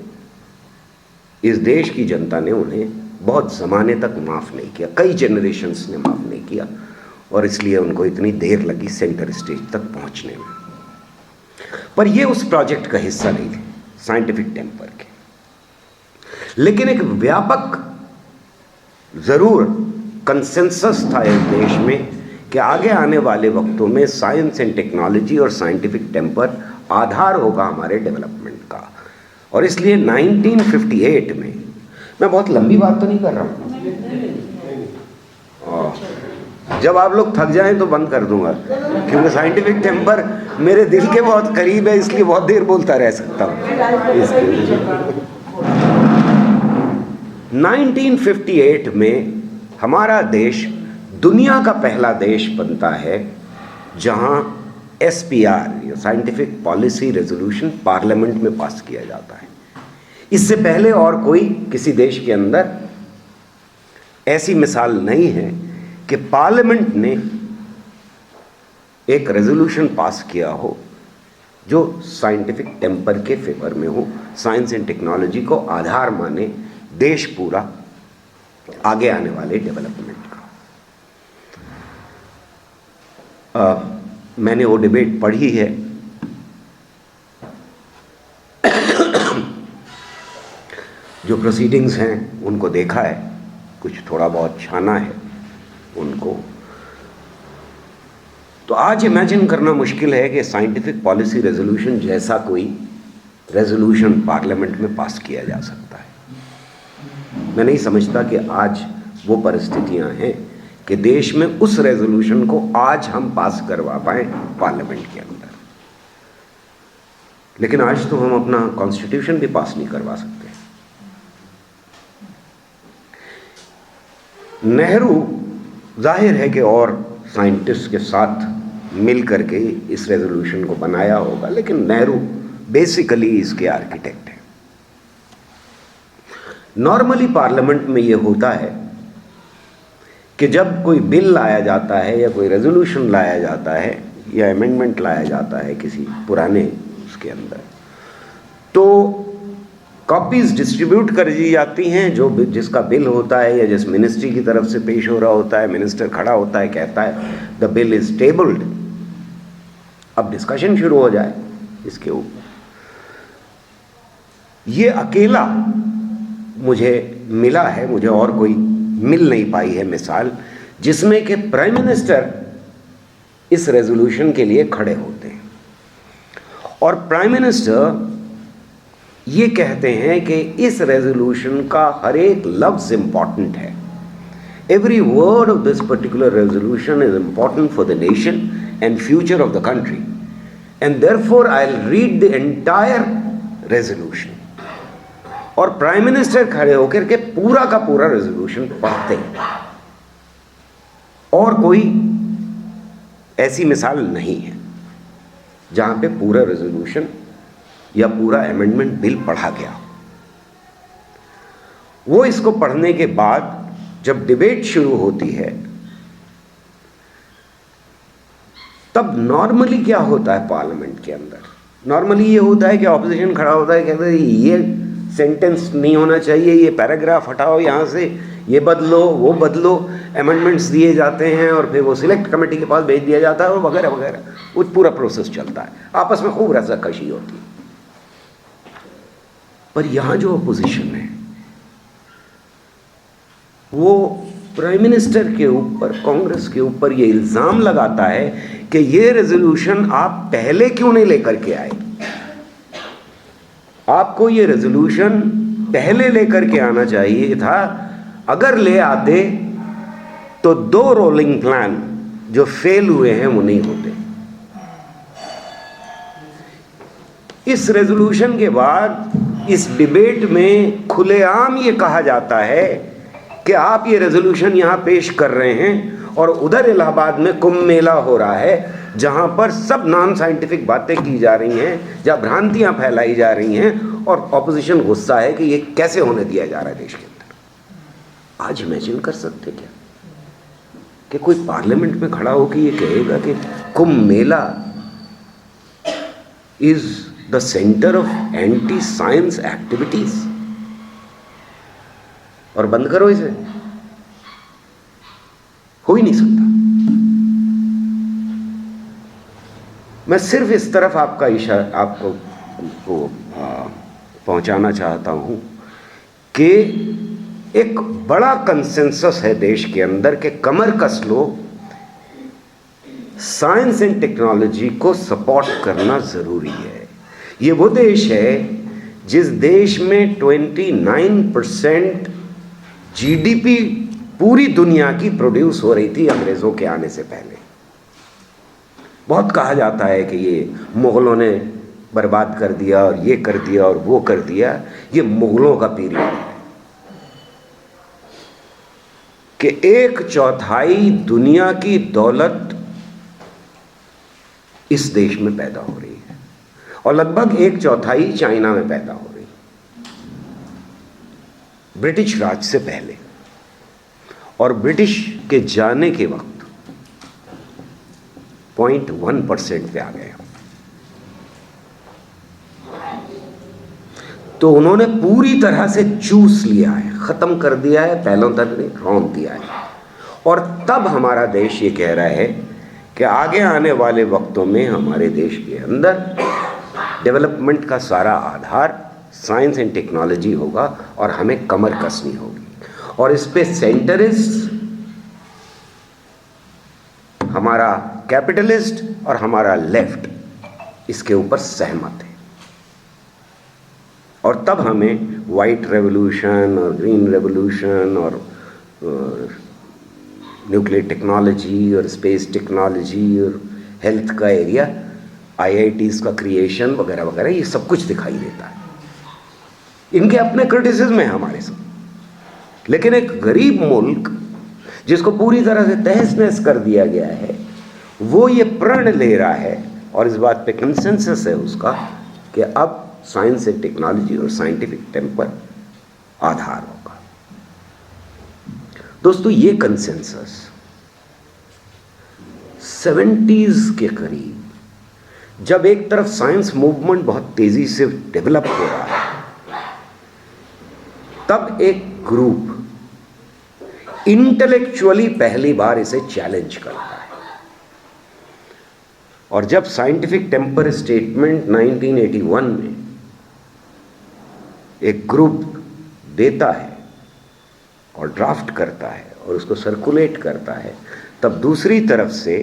इस देश की जनता ने उन्हें बहुत ज़माने तक माफ़ नहीं किया, कई जनरेशन्स ने माफ़ नहीं किया, और इसलिए उनको इतनी देर लगी सेंटर स्टेज तक पहुंचने में। पर ये उस प्रोजेक्ट का हिस्सा नहीं थे, साइंटिफिक टेम्पर के। लेकिन एक व्यापक ज़रूर कंसेंसस था इस देश में कि आगे आने वाले वक्तों में साइंस एंड टेक्नोलॉजी और साइंटिफिक टेम्पर आधार होगा हमारे डेवलपमेंट का। और इसलिए 1958 में, मैं बहुत लंबी बात तो नहीं कर रहा हूँ, जब आप लोग थक जाएं तो बंद कर दूंगा, क्योंकि साइंटिफिक टेम्पर मेरे दिल के बहुत करीब है, इसलिए बहुत देर बोलता रह सकता हूँ। 1958 में हमारा देश दुनिया का पहला देश बनता है जहां SPR या साइंटिफिक पॉलिसी रेजोल्यूशन पार्लियामेंट में पास किया जाता है। इससे पहले और कोई किसी देश के अंदर ऐसी मिसाल नहीं है कि पार्लियामेंट ने एक रेजोल्यूशन पास किया हो जो साइंटिफिक टेम्पर के फेवर में हो, साइंस एंड टेक्नोलॉजी को आधार माने देश पूरा आगे आने वाले डेवलपमेंट का। मैंने वो डिबेट पढ़ी है, जो प्रोसीडिंग्स हैं उनको देखा है, कुछ थोड़ा बहुत छाना है उनको। तो आज इमेजिन करना मुश्किल है कि साइंटिफिक पॉलिसी रेजोल्यूशन जैसा कोई रेजोल्यूशन पार्लियामेंट में पास किया जा सकता है। मैं नहीं समझता कि आज वो परिस्थितियां हैं कि देश में उस रेजोल्यूशन को आज हम पास करवा पाएं पार्लियामेंट के अंदर। लेकिन आज तो हम अपना कॉन्स्टिट्यूशन भी पास नहीं करवा सकते। नेहरू जाहिर है कि और साइंटिस्ट के साथ मिल करके इस रेजोल्यूशन को बनाया होगा, लेकिन नेहरू बेसिकली इसके आर्किटेक्ट हैं। नॉर्मली पार्लियामेंट में ये होता है कि जब कोई बिल लाया जाता है या कोई रेजोल्यूशन लाया जाता है या अमेंडमेंट लाया जाता है किसी पुराने उसके अंदर, तो कॉपीज डिस्ट्रीब्यूट कर दी जाती हैं। जो जिसका बिल होता है या जिस मिनिस्ट्री की तरफ से पेश हो रहा होता है, मिनिस्टर खड़ा होता है, कहता है द बिल इज टेबल्ड, अब डिस्कशन शुरू हो जाए इसके ऊपर। ये अकेला मुझे मिला है, मुझे और कोई मिल नहीं पाई है मिसाल, जिसमें कि प्राइम मिनिस्टर इस रेजोल्यूशन के लिए खड़े होते हैं और प्राइम मिनिस्टर ये कहते हैं कि इस रेजोल्यूशन का हर एक लफ्ज इंपॉर्टेंट है। Every word of this particular resolution is important for the nation and future of the country, and therefore I will read the entire resolution. और प्राइम मिनिस्टर खड़े होकर के पूरा का पूरा रेजोल्यूशन पढ़ते हैं। और कोई ऐसी मिसाल नहीं है जहां पे पूरा रेजोल्यूशन या पूरा अमेंडमेंट बिल पढ़ा गया। वो इसको पढ़ने के बाद जब डिबेट शुरू होती है, तब नॉर्मली क्या होता है पार्लियामेंट के अंदर? नॉर्मली ये होता है कि ऑपोजिशन खड़ा होता है, कहता है ये सेंटेंस नहीं होना चाहिए, ये पैराग्राफ हटाओ यहाँ से, ये बदलो वो बदलो, अमेंडमेंट्स दिए जाते हैं और फिर वो सिलेक्ट कमेटी के पास भेज दिया जाता है और वगैरह वगैरह। वो पूरा प्रोसेस चलता है, आपस में खूब रज़ाकशी होती है। पर यहाँ जो अपोजिशन है वो प्राइम मिनिस्टर के ऊपर, कांग्रेस के ऊपर ये इल्ज़ाम लगाता है कि ये रेजोल्यूशन आप पहले क्यों नहीं लेकर के आए? आपको ये रेजोल्यूशन पहले लेकर के आना चाहिए था। अगर ले आते तो 2 रोलिंग प्लान जो फेल हुए हैं वो नहीं होते। इस रेजोल्यूशन के बाद इस डिबेट में खुलेआम ये कहा जाता है कि आप ये रेजोल्यूशन यहाँ पेश कर रहे हैं और उधर इलाहाबाद में कुंभ मेला हो रहा है जहाँ पर सब नॉन साइंटिफिक बातें की जा रही हैं, जहाँ भ्रांतियाँ फैलाई जा रही हैं और ऑपोजिशन गुस्सा है कि ये कैसे होने दिया जा रहा है देश के अंदर। आज इमेजिन कर सकते क्या कि कोई पार्लियामेंट में खड़ा होकर ये कहेगा कि Kumbh Mela is the center of anti-science activities. और बंद करो इसे, हो ही नहीं सकता। मैं सिर्फ इस तरफ आपका इशारा आपको पहुंचाना चाहता हूं कि एक बड़ा कंसेंसस है देश के अंदर के कमर कस लो, साइंस एंड टेक्नोलॉजी को सपोर्ट करना जरूरी है। ये वो देश है जिस देश में 29% जीडीपी पूरी दुनिया की प्रोड्यूस हो रही थी अंग्रेजों के आने से पहले। बहुत कहा जाता है कि ये मुगलों ने बर्बाद कर दिया और ये कर दिया और वो कर दिया। ये मुगलों का पीरियड है कि 1/4 दुनिया की दौलत इस देश में पैदा हो रही है और लगभग 1/4 चाइना में पैदा हो रही है, ब्रिटिश राज से पहले। और ब्रिटिश के जाने के वक्त 0.1% पे आ गए। तो उन्होंने पूरी तरह से चूस लिया है, खत्म कर दिया है, पहलों तक नहीं, रौंद दिया है। और तब हमारा देश ये कह रहा है कि आगे आने वाले वक्तों में हमारे देश के अंदर डेवलपमेंट का सारा आधार साइंस एंड टेक्नोलॉजी होगा और हमें कमर कसनी होगी। और इस पे सेंटरिस्ट, हमारा कैपिटलिस्ट और हमारा लेफ्ट इसके ऊपर सहमत है। और तब हमें वाइट रेवोल्यूशन और ग्रीन रेवोल्यूशन और न्यूक्लियर टेक्नोलॉजी और स्पेस टेक्नोलॉजी और हेल्थ का एरिया, आईआईटीज का क्रिएशन वगैरह वगैरह, ये सब कुछ दिखाई देता है। इनके अपने क्रिटिसिज्म है हमारे साथ, लेकिन एक गरीब मुल्क जिसको पूरी तरह से तहस नहस कर दिया गया है, वो ये प्रण ले रहा है और इस बात पे कंसेंसस है उसका कि अब साइंस एंड टेक्नोलॉजी और साइंटिफिक टेम्पर आधार होगा। दोस्तों, ये कंसेंसस 70s के करीब, जब एक तरफ साइंस मूवमेंट बहुत तेजी से डेवलप हो रहा है, तब एक ग्रुप इंटेलेक्चुअली पहली बार इसे चैलेंज करता है। और जब साइंटिफिक टेम्पर स्टेटमेंट 1981 में एक ग्रुप देता है और ड्राफ्ट करता है और उसको सर्कुलेट करता है, तब दूसरी तरफ से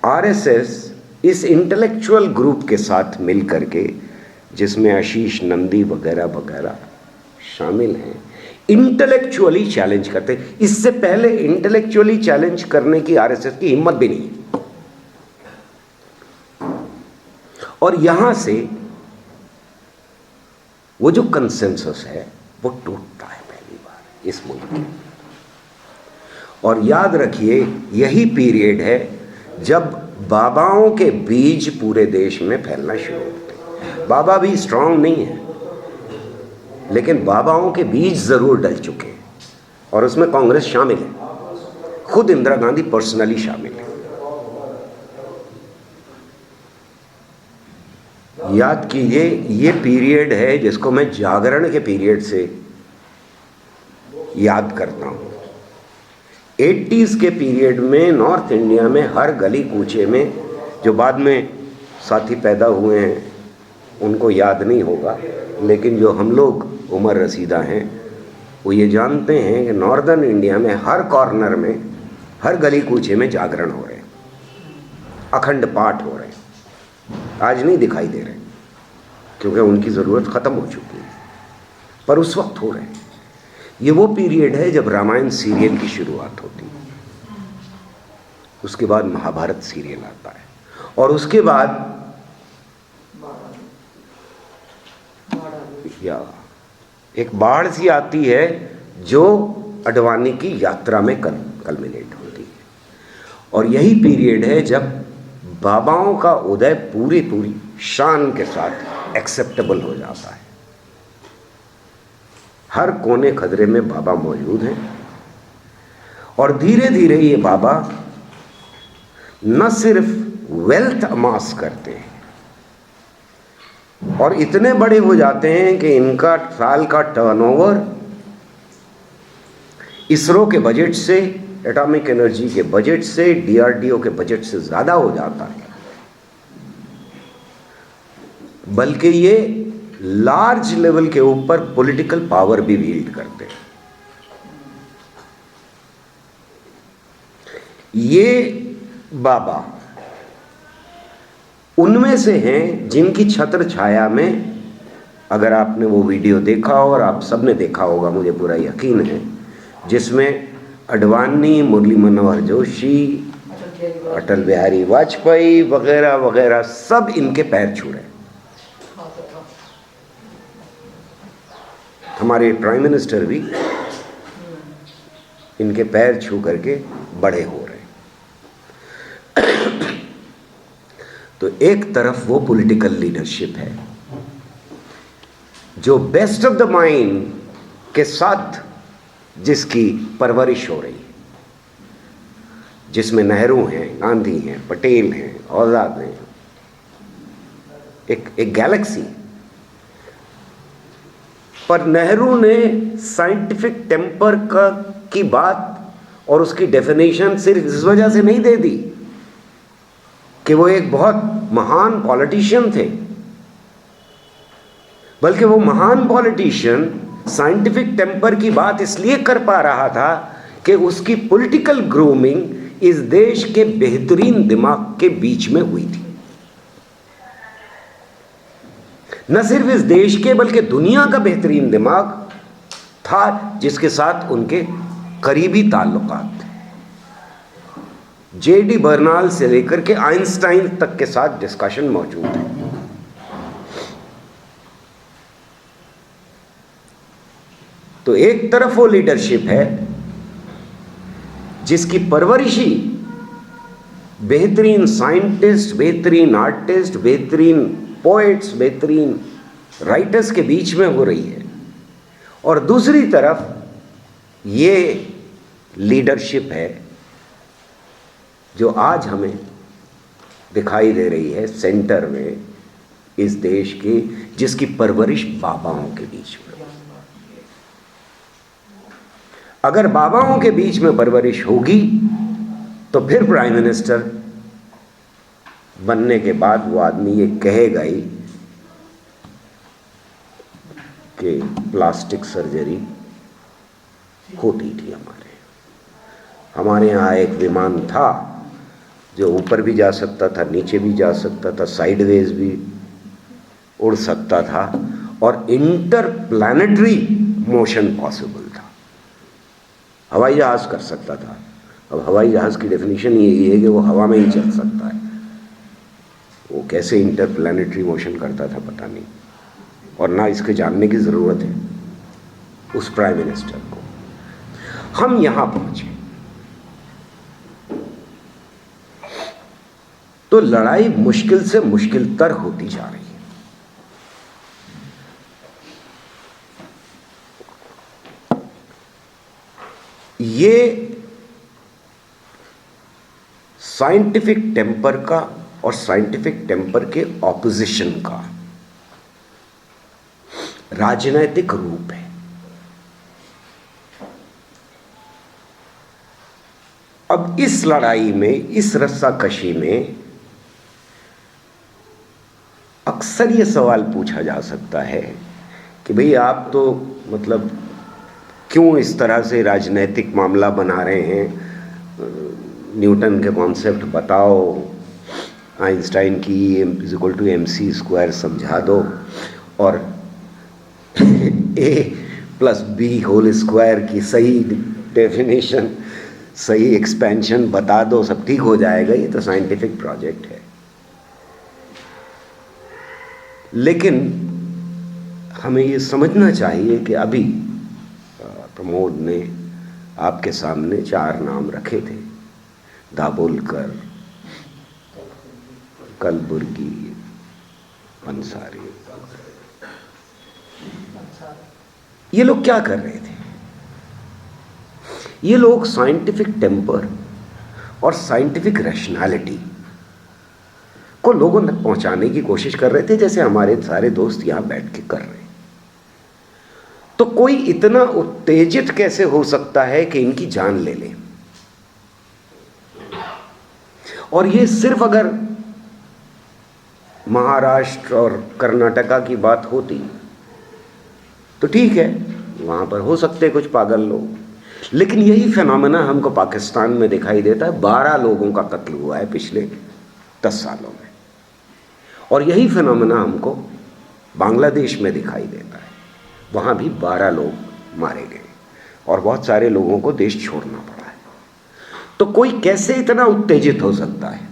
आरएसएस इस इंटेलेक्चुअल ग्रुप के साथ मिल करके, जिसमें आशीष नंदी वगैरह वगैरह शामिल हैं, इंटेलेक्चुअली चैलेंज करते हैं। इससे पहले इंटेलेक्चुअली चैलेंज करने की आरएसएस की हिम्मत भी नहीं है। और यहां से वो जो कंसेंसस है वो टूटता है पहली बार इस मुल्क में। और याद रखिए, यही पीरियड है जब बाबाओं के बीज पूरे देश में फैलना शुरू होते हैं। बाबा भी स्ट्रांग नहीं है, लेकिन बाबाओं के बीज जरूर डल चुके हैं और उसमें कांग्रेस शामिल है, खुद इंदिरा गांधी पर्सनली शामिल है। याद कीजिए, ये पीरियड है जिसको मैं जागरण के पीरियड से याद करता हूँ। 80s के पीरियड में नॉर्थ इंडिया में हर गली कूचे में, जो बाद में साथी पैदा हुए हैं उनको याद नहीं होगा, लेकिन जो हम लोग उम्र रसीदा हैं वो ये जानते हैं कि नॉर्दर्न इंडिया में हर कॉर्नर में, हर गली कूचे में जागरण हो रहे हैं, अखंड पाठ हो रहे हैं। आज नहीं दिखाई दे रहे क्योंकि उनकी ज़रूरत ख़त्म हो चुकी है, पर उस वक्त हो रहे हैं। ये वो पीरियड है जब रामायण सीरियल की शुरुआत होती है, उसके बाद महाभारत सीरियल आता है, और उसके बाद या एक बाढ़ सी आती है जो अडवाणी की यात्रा में कल्मिनेट होती है। और यही पीरियड है जब बाबाओं का उदय पूरी शान के साथ एक्सेप्टेबल हो जाता है। हर कोने खदरे में बाबा मौजूद हैं और धीरे धीरे ये बाबा न सिर्फ वेल्थ अमास करते हैं, और इतने बड़े हो जाते हैं कि इनका साल का टर्नओवर इसरो के बजट से, एटॉमिक एनर्जी के बजट से, डीआरडीओ के बजट से ज़्यादा हो जाता है। बल्कि ये लार्ज लेवल के ऊपर पॉलिटिकल पावर भी विल्ड करते हैं। ये बाबा उनमें से हैं जिनकी छत्र छाया में, अगर आपने वो वीडियो देखा हो, और आप सबने देखा होगा मुझे पूरा यकीन है, जिसमें अडवाणी, मुरली मनोहर जोशी, अटल बिहारी वाजपेयी वगैरह वगैरह सब इनके पैर छू रहे हैं। हमारे प्राइम मिनिस्टर भी इनके पैर छू करके बड़े हो रहे हैं। तो एक तरफ वो पॉलिटिकल लीडरशिप है जो बेस्ट ऑफ द माइंड के साथ जिसकी परवरिश हो रही है, जिसमें नेहरू हैं, गांधी हैं, पटेल हैं, आज़ाद हैं, एक गैलेक्सी। पर नेहरू ने साइंटिफिक टेम्पर की बात और उसकी डेफिनेशन सिर्फ इस वजह से नहीं दे दी कि वो एक बहुत महान पॉलिटिशियन थे, बल्कि वो महान पॉलिटिशियन साइंटिफिक टेम्पर की बात इसलिए कर पा रहा था कि उसकी पॉलिटिकल ग्रूमिंग इस देश के बेहतरीन दिमाग के बीच में हुई थी। न सिर्फ इस देश के बल्कि दुनिया का बेहतरीन दिमाग था जिसके साथ उनके करीबी ताल्लुकात थे। जेडी बर्नाल से लेकर के आइंस्टाइन तक के साथ डिस्कशन मौजूद है। तो एक तरफ वो लीडरशिप है जिसकी परवरिशी बेहतरीन साइंटिस्ट, बेहतरीन आर्टिस्ट, बेहतरीन पोएट्स, बेहतरीन राइटर्स के बीच में हो रही है, और दूसरी तरफ ये लीडरशिप है जो आज हमें दिखाई दे रही है सेंटर में इस देश के, जिसकी परवरिश बाबाओं के बीच में। अगर बाबाओं के बीच में परवरिश होगी तो फिर प्राइम मिनिस्टर बनने के बाद वो आदमी ये कहेगा ही कि प्लास्टिक सर्जरी होती थी। हमारे यहाँ एक विमान था जो ऊपर भी जा सकता था, नीचे भी जा सकता था, साइडवेज भी उड़ सकता था, और इंटरप्लैनेटरी मोशन पॉसिबल था। हवाई जहाज कर सकता था। अब हवाई जहाज की डेफिनेशन यही है कि वो हवा में ही चल सकता है। वो कैसे इंटरप्लैनेटरी मोशन करता था पता नहीं, और ना इसके जानने की ज़रूरत है उस प्राइम मिनिस्टर को। हम यहाँ पहुँचे तो लड़ाई मुश्किल से मुश्किल तर होती जा रही है। ये साइंटिफिक टेम्पर का और साइंटिफिक टेम्पर के ऑपोजिशन का राजनैतिक रूप है। अब इस लड़ाई में, इस रस्साकशी में अक्सर ये सवाल पूछा जा सकता है कि भाई आप तो मतलब क्यों इस तरह से राजनैतिक मामला बना रहे हैं, न्यूटन के कॉन्सेप्ट बताओ, आइंस्टाइन की E=mc² समझा दो, और A+B² की सही डेफिनेशन, सही एक्सपेंशन बता दो, सब ठीक हो जाएगा, ये तो साइंटिफिक प्रोजेक्ट है। लेकिन हमें ये समझना चाहिए कि अभी प्रमोद ने आपके सामने 4 नाम रखे थे, दाभोलकर, कलबुर्गी, अंसारी। ये लोग क्या कर रहे थे? ये लोग साइंटिफिक टेम्पर और साइंटिफिक रैशनैलिटी को लोगों तक पहुंचाने की कोशिश कर रहे थे, जैसे हमारे सारे दोस्त यहां बैठ के कर रहे हैं। तो कोई इतना उत्तेजित कैसे हो सकता है कि इनकी जान ले ले? और ये सिर्फ अगर महाराष्ट्र और कर्नाटका की बात होती तो ठीक है, वहां पर हो सकते कुछ पागल लोग, लेकिन यही फिनोमेना हमको पाकिस्तान में दिखाई देता है। 12 लोगों का कत्ल हुआ है पिछले 10 सालों में, और यही फिनोमेना हमको बांग्लादेश में दिखाई देता है। वहाँ भी 12 लोग मारे गए और बहुत सारे लोगों को देश छोड़ना पड़ा है। तो कोई कैसे इतना उत्तेजित हो सकता है,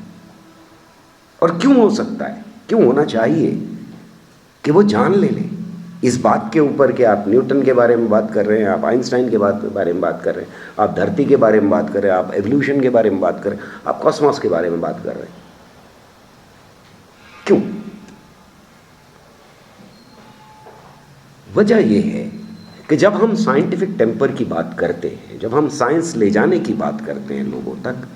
और क्यों हो सकता है, क्यों होना चाहिए कि वो जान ले ले इस बात के ऊपर कि आप न्यूटन के बारे में बात कर रहे हैं, आप आइंस्टाइन के बारे में बात कर रहे हैं, आप धरती के बारे में बात कर रहे हैं, आप एवोल्यूशन के बारे में बात कर रहे हैं, आप कॉस्मोस के बारे में बात कर रहे हैं। क्यों? वजह यह है कि जब हम साइंटिफिक टेम्पर की बात करते हैं, जब हम साइंस ले जाने की बात करते हैं लोगों तक,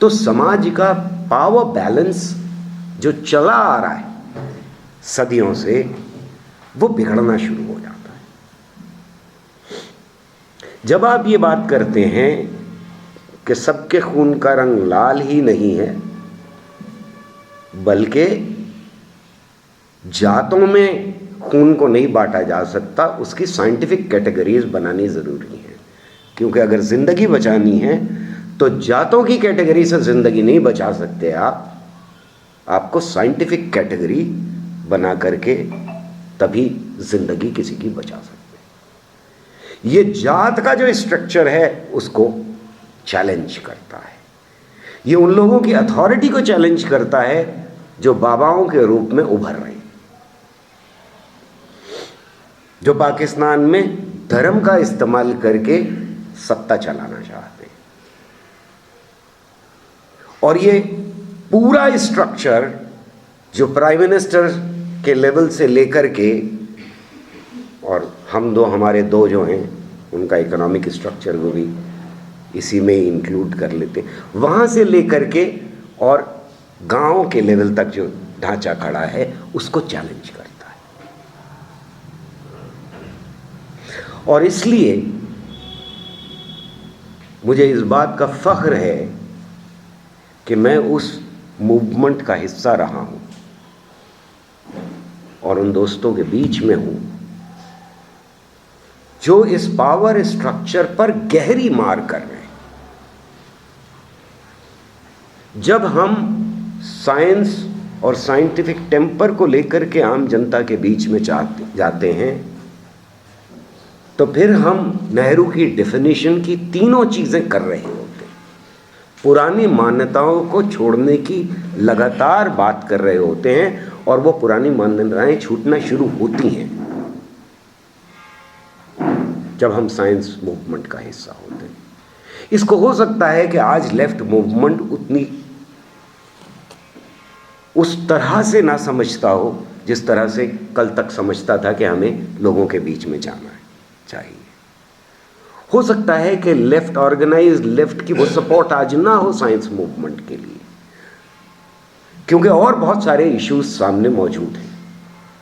तो समाज का पावर बैलेंस जो चला आ रहा है सदियों से, वो बिगड़ना शुरू हो जाता है। जब आप ये बात करते हैं कि सबके खून का रंग लाल ही नहीं है, बल्कि जातों में खून को नहीं बांटा जा सकता, उसकी साइंटिफिक कैटेगरीज बनानी ज़रूरी है। क्योंकि अगर ज़िंदगी बचानी है तो जातों की कैटेगरी से ज़िंदगी नहीं बचा सकते आपको साइंटिफिक कैटेगरी बना करके तभी ज़िंदगी किसी की बचा सकते हैं। ये जात का जो स्ट्रक्चर है उसको चैलेंज करता है, ये उन लोगों की अथॉरिटी को चैलेंज करता है जो बाबाओं के रूप में उभर रहे हैं, जो पाकिस्तान में धर्म का इस्तेमाल करके सत्ता चलाना चाहते हैं। और ये पूरा स्ट्रक्चर जो प्राइम मिनिस्टर के लेवल से लेकर के, और हमारे दो जो हैं उनका इकोनॉमिक स्ट्रक्चर वो भी इसी में इंक्लूड कर लेते, वहाँ से लेकर के और गांव के लेवल तक जो ढांचा खड़ा है उसको चैलेंज करता है। और इसलिए मुझे इस बात का फख्र है कि मैं उस मूवमेंट का हिस्सा रहा हूँ और उन दोस्तों के बीच में हूँ जो इस पावर स्ट्रक्चर पर गहरी मार कर रहे हैं। जब हम साइंस और साइंटिफिक टेम्पर को लेकर के आम जनता के बीच में जाते हैं तो फिर हम नेहरू की डेफिनेशन की तीनों चीज़ें कर रहे होते हैं। पुरानी मान्यताओं को छोड़ने की लगातार बात कर रहे होते हैं और वो पुरानी मान्यताएं छूटना शुरू होती हैं जब हम साइंस मूवमेंट का हिस्सा होते हैं। इसको हो सकता है कि आज लेफ्ट मूवमेंट उतनी उस तरह से ना समझता हो जिस तरह से कल तक समझता था कि हमें लोगों के बीच में जाना चाहिए। हो सकता है कि लेफ्ट, ऑर्गेनाइज्ड लेफ्ट की वो सपोर्ट आज ना हो साइंस मूवमेंट के लिए, क्योंकि और बहुत सारे इश्यूज सामने मौजूद हैं।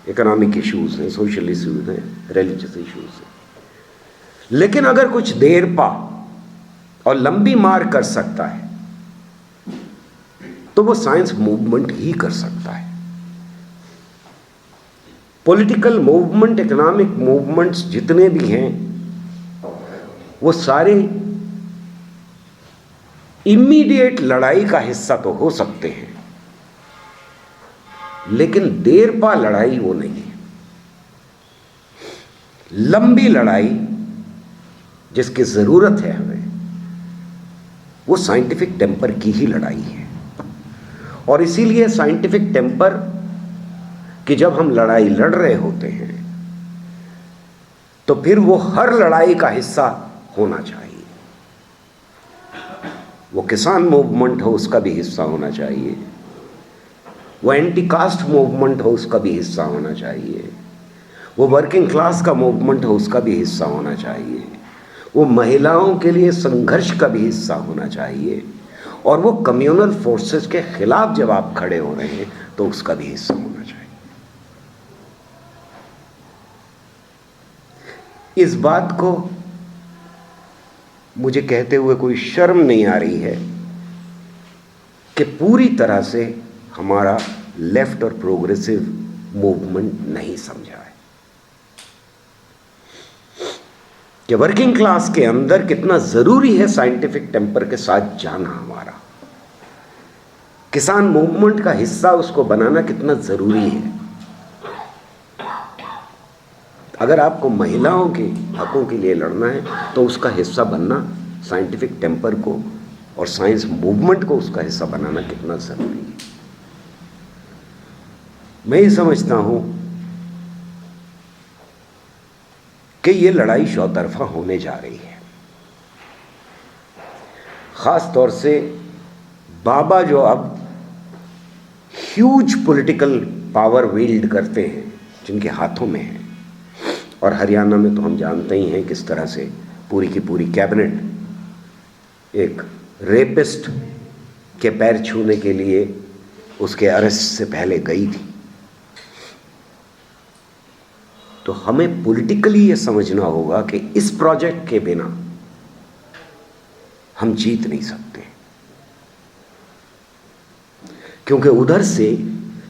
इकोनॉमिक इश्यूज हैं, सोशल इश्यूज हैं, रिलीजियस इश्यूज हैं। लेकिन अगर कुछ देर पा और लंबी मार कर सकता है तो वो साइंस मूवमेंट ही कर सकता है। पॉलिटिकल मूवमेंट, इकोनॉमिक मूवमेंट्स जितने भी हैं वो सारे इमीडिएट लड़ाई का हिस्सा तो हो सकते हैं, लेकिन देर पा लड़ाई वो नहीं है। लंबी लड़ाई जिसकी जरूरत है हमें, वो साइंटिफिक टेम्पर की ही लड़ाई है। और इसीलिए साइंटिफिक टेम्पर कि जब हम लड़ाई लड़ रहे होते हैं तो फिर वो हर लड़ाई का हिस्सा होना चाहिए। वो किसान मूवमेंट हो उसका भी हिस्सा होना चाहिए, वो एंटी कास्ट मूवमेंट हो उसका भी हिस्सा होना चाहिए, वो वर्किंग क्लास का मूवमेंट हो उसका भी हिस्सा होना चाहिए, वो महिलाओं के लिए संघर्ष का भी हिस्सा होना चाहिए, और वो कम्युनल फोर्सेस के खिलाफ जब आप खड़े हो रहे हैं तो उसका भी हिस्सा होना चाहिए। इस बात को मुझे कहते हुए कोई शर्म नहीं आ रही है कि पूरी तरह से हमारा लेफ्ट और प्रोग्रेसिव मूवमेंट नहीं समझा है कि वर्किंग क्लास के अंदर कितना जरूरी है साइंटिफिक टेम्पर के साथ जाना। हमारा किसान मूवमेंट का हिस्सा उसको बनाना कितना जरूरी है। अगर आपको महिलाओं के हकों के लिए लड़ना है तो उसका हिस्सा बनना, साइंटिफिक टेम्पर को और साइंस मूवमेंट को उसका हिस्सा बनाना कितना जरूरी है। मैं ये समझता हूं कि ये लड़ाई चौतरफा होने जा रही है। खास तौर से बाबा जो अब ह्यूज पॉलिटिकल पावर वील्ड करते हैं, जिनके हाथों में है, और हरियाणा में तो हम जानते ही हैं किस तरह से पूरी की पूरी कैबिनेट एक रेपिस्ट के पैर छूने के लिए उसके अरेस्ट से पहले गई थी। तो हमें पॉलिटिकली ये समझना होगा कि इस प्रोजेक्ट के बिना हम जीत नहीं सकते, क्योंकि उधर से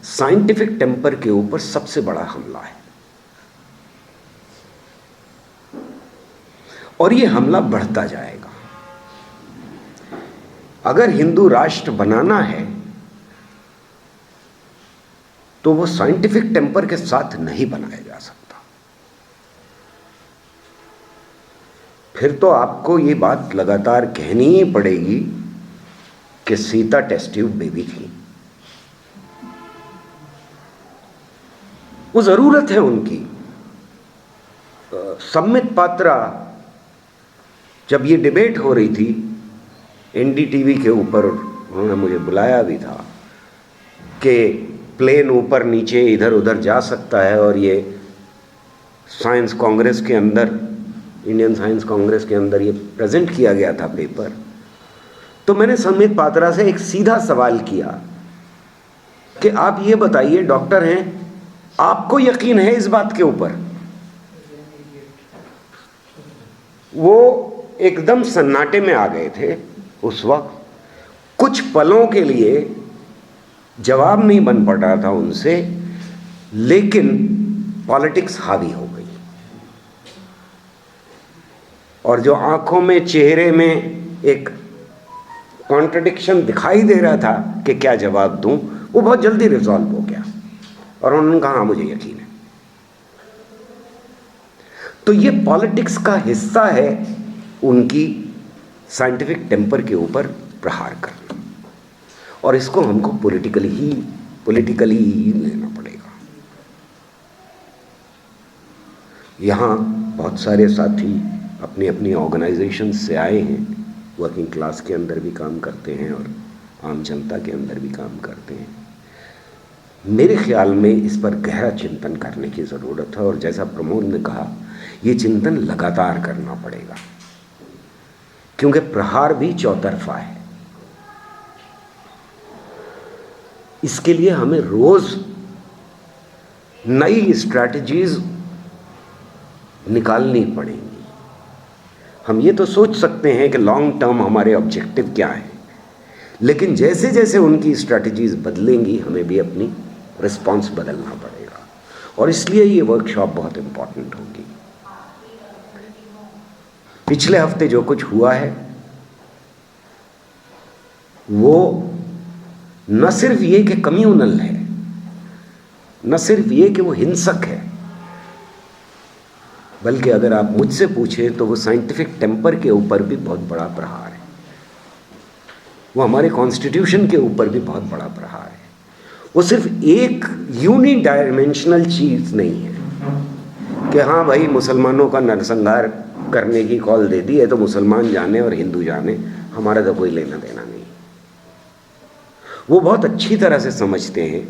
साइंटिफिक टेम्पर के ऊपर सबसे बड़ा हमला है और ये हमला बढ़ता जाएगा। अगर हिंदू राष्ट्र बनाना है तो वो साइंटिफिक टेम्पर के साथ नहीं बनाया जा सकता। फिर तो आपको ये बात लगातार कहनी ही पड़ेगी कि सीता टेस्ट ट्यूब बेबी थी। वो जरूरत है उनकी। सम्मित पात्रा जब ये डिबेट हो रही थी एनडीटीवी के ऊपर, उन्होंने मुझे बुलाया भी था कि प्लेन ऊपर नीचे इधर उधर जा सकता है, और ये साइंस कांग्रेस के अंदर, इंडियन साइंस कांग्रेस के अंदर ये प्रेजेंट किया गया था पेपर। तो मैंने सम्मित पात्रा से एक सीधा सवाल किया कि आप ये बताइए, डॉक्टर हैं, आपको यकीन है इस बात के ऊपर? वो एकदम सन्नाटे में आ गए थे उस वक्त। कुछ पलों के लिए जवाब नहीं बन पड़ रहा था उनसे, लेकिन पॉलिटिक्स हावी हो गई और जो आंखों में, चेहरे में एक कॉन्ट्रडिक्शन दिखाई दे रहा था कि क्या जवाब दूं, वो बहुत जल्दी रिजॉल्व हो गया और उन्होंने कहा हाँ, मुझे यकीन है। तो ये पॉलिटिक्स का हिस्सा है उनकी साइंटिफिक टेम्पर के ऊपर प्रहार करना, और इसको हमको पॉलिटिकली ही लेना पड़ेगा। यहाँ बहुत सारे साथी अपनी अपनी ऑर्गेनाइजेशन से आए हैं, वर्किंग क्लास के अंदर भी काम करते हैं और आम जनता के अंदर भी काम करते हैं। मेरे ख्याल में इस पर गहरा चिंतन करने की ज़रूरत है, और जैसा प्रमोद ने कहा, ये चिंतन लगातार करना पड़ेगा, क्योंकि प्रहार भी चौतरफा है। इसके लिए हमें रोज नई स्ट्रैटेजीज निकालनी पड़ेंगी। हम ये तो सोच सकते हैं कि लॉन्ग टर्म हमारे ऑब्जेक्टिव क्या हैं, लेकिन जैसे जैसे उनकी स्ट्रैटेजीज बदलेंगी हमें भी अपनी रिस्पॉन्स बदलना पड़ेगा, और इसलिए ये वर्कशॉप बहुत इंपॉर्टेंट होगी। पिछले हफ्ते जो कुछ हुआ है वो न सिर्फ ये कि कम्युनल है, न सिर्फ ये कि वो हिंसक है, बल्कि अगर आप मुझसे पूछें तो वो साइंटिफिक टेम्पर के ऊपर भी बहुत बड़ा प्रहार है, वो हमारे कॉन्स्टिट्यूशन के ऊपर भी बहुत बड़ा प्रहार है। वो सिर्फ एक यूनिडायमेंशनल चीज़ नहीं है कि हाँ भाई मुसलमानों का नरसंहार करने की कॉल दे दी है तो मुसलमान जाने और हिंदू जाने, हमारा तो कोई लेना देना नहीं। वो बहुत अच्छी तरह से समझते हैं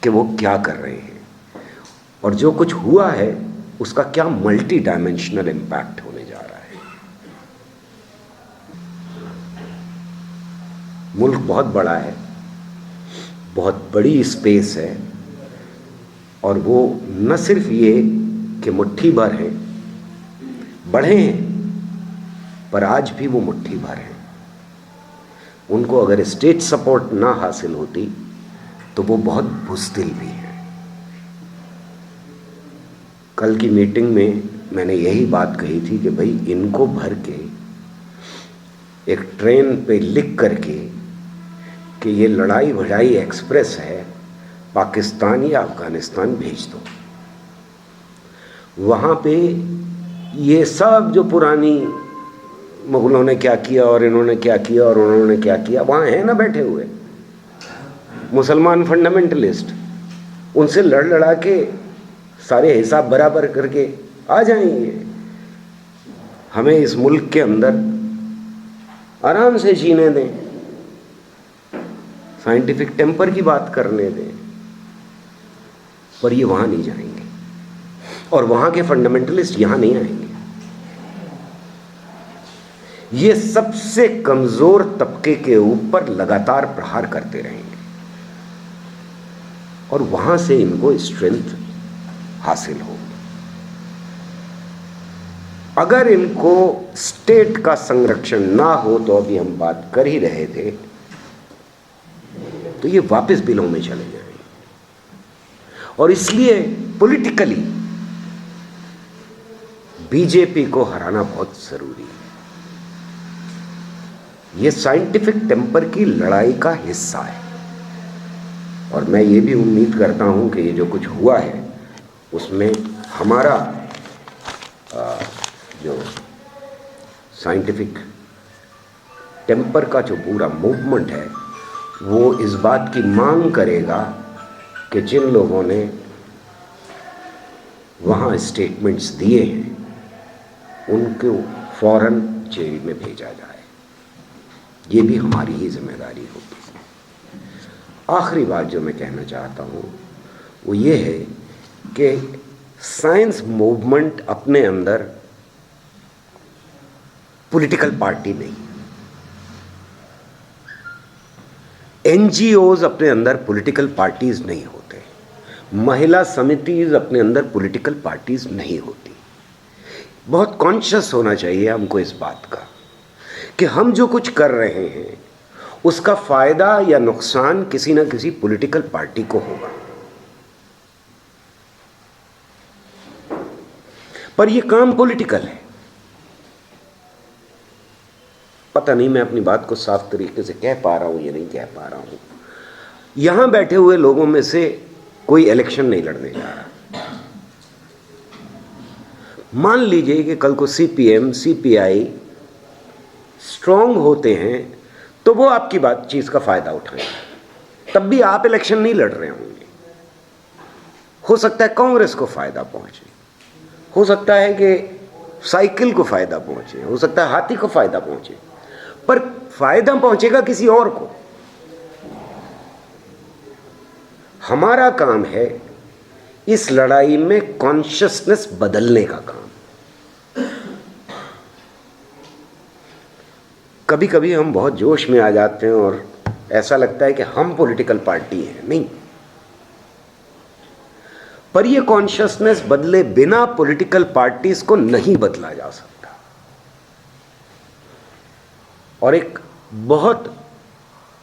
कि वो क्या कर रहे हैं, और जो कुछ हुआ है उसका क्या मल्टी डायमेंशनल इम्पैक्ट होने जा रहा है। मुल्क बहुत बड़ा है, बहुत बड़ी स्पेस है, और वो न सिर्फ ये कि मुट्ठी भर हैं, बड़े हैं, पर आज भी वो मुट्ठी भर हैं। उनको अगर स्टेट सपोर्ट ना हासिल होती तो वो बहुत बुज़दिल भी हैं। कल की मीटिंग में मैंने यही बात कही थी कि भाई इनको भर के एक ट्रेन पे लिख करके कि ये लड़ाई भड़ाई एक्सप्रेस है, पाकिस्तान या अफ़गानिस्तान भेज दो। वहाँ पे ये सब जो पुरानी मुग़लों ने क्या किया और इन्होंने क्या किया और उन्होंने क्या किया, वहाँ हैं ना बैठे हुए मुसलमान फंडामेंटलिस्ट, उनसे लड़ लड़ा के सारे हिसाब बराबर करके आ जाएंगे। हमें इस मुल्क के अंदर आराम से जीने दें, साइंटिफिक टेम्पर की बात करने दें, पर ये वहाँ नहीं जाएंगे और वहाँ के फंडामेंटलिस्ट यहाँ नहीं आएंगे। ये सबसे कमज़ोर तबके के ऊपर लगातार प्रहार करते रहेंगे और वहाँ से इनको स्ट्रेंथ हासिल हो। अगर इनको स्टेट का संरक्षण ना हो, तो अभी हम बात कर ही रहे थे, तो ये वापस बिलों में चले जाएंगे। और इसलिए पॉलिटिकली बीजेपी को हराना बहुत जरूरी है। ये साइंटिफिक टेम्पर की लड़ाई का हिस्सा है और मैं ये भी उम्मीद करता हूं कि ये जो कुछ हुआ है उसमें हमारा जो साइंटिफिक टेम्पर का जो पूरा मूवमेंट है वो इस बात की मांग करेगा कि जिन लोगों ने वहाँ स्टेटमेंट्स दिए हैं उनको फौरन जेल में भेजा जाए। ये भी हमारी ही जिम्मेदारी होगी। आखिरी बात जो मैं कहना चाहता हूँ वो ये है कि साइंस मूवमेंट अपने अंदर पॉलिटिकल पार्टी नहीं, एनजीओज अपने अंदर पॉलिटिकल पार्टीज नहीं होते, महिला समितिज अपने अंदर पॉलिटिकल पार्टीज नहीं होती। बहुत कॉन्शियस होना चाहिए हमको इस बात का कि हम जो कुछ कर रहे हैं उसका फायदा या नुकसान किसी ना किसी पॉलिटिकल पार्टी को होगा, पर यह काम पॉलिटिकल है। पता नहीं मैं अपनी बात को साफ तरीके से कह पा रहा हूं या नहीं कह पा रहा हूं। यहां बैठे हुए लोगों में से कोई इलेक्शन नहीं लड़ने जा रहा। मान लीजिए कि कल को सीपीएम सीपीआई स्ट्रांग होते हैं तो वो आपकी बात चीज का फायदा उठाएंगे, तब भी आप इलेक्शन नहीं लड़ रहे होंगे। हो सकता है कांग्रेस को फायदा पहुंचे, हो सकता है कि साइकिल को फायदा पहुंचे, हो सकता है हाथी को फायदा पहुंचे, पर फायदा पहुंचेगा किसी और को। हमारा काम है इस लड़ाई में कॉन्शियसनेस बदलने का काम। कभी कभी हम बहुत जोश में आ जाते हैं और ऐसा लगता है कि हम पॉलिटिकल पार्टी हैं, नहीं, पर यह कॉन्शियसनेस बदले बिना पॉलिटिकल पार्टीज को नहीं बदला जा सकता। और एक बहुत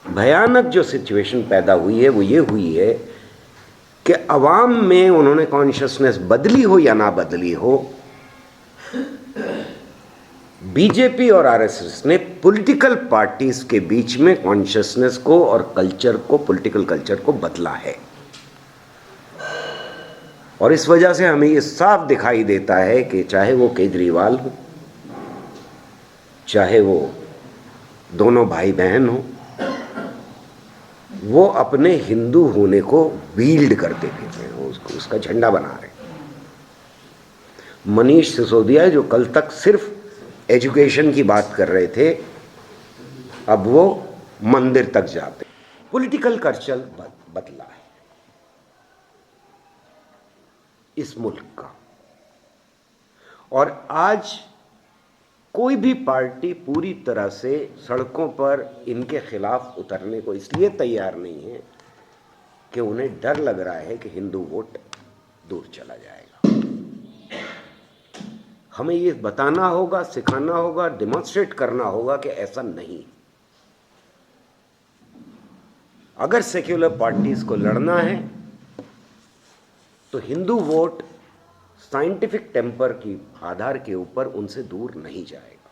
भयानक जो सिचुएशन पैदा हुई है वो ये हुई है कि अवाम में उन्होंने कॉन्शियसनेस बदली हो या ना बदली हो, बीजेपी और आरएसएस ने पॉलिटिकल पार्टीज के बीच में कॉन्शियसनेस को और कल्चर को, पॉलिटिकल कल्चर को बदला है। और इस वजह से हमें ये साफ दिखाई देता है कि चाहे वो केजरीवाल हो, चाहे वो दोनों भाई बहन हो, वो अपने हिंदू होने को वील्ड करते फिर रहे हो, उसका झंडा बना रहे। मनीष सिसोदिया जो कल तक सिर्फ एजुकेशन की बात कर रहे थे, अब वो मंदिर तक जाते। पॉलिटिकल कल्चर बदला है इस मुल्क का। और आज कोई भी पार्टी पूरी तरह से सड़कों पर इनके खिलाफ उतरने को इसलिए तैयार नहीं है कि उन्हें डर लग रहा है कि हिंदू वोट दूर चला जाएगा। हमें ये बताना होगा, सिखाना होगा, डेमोन्स्ट्रेट करना होगा कि ऐसा नहीं। अगर सेक्युलर पार्टीज को लड़ना है तो हिंदू वोट साइंटिफिक टेम्पर की आधार के ऊपर उनसे दूर नहीं जाएगा।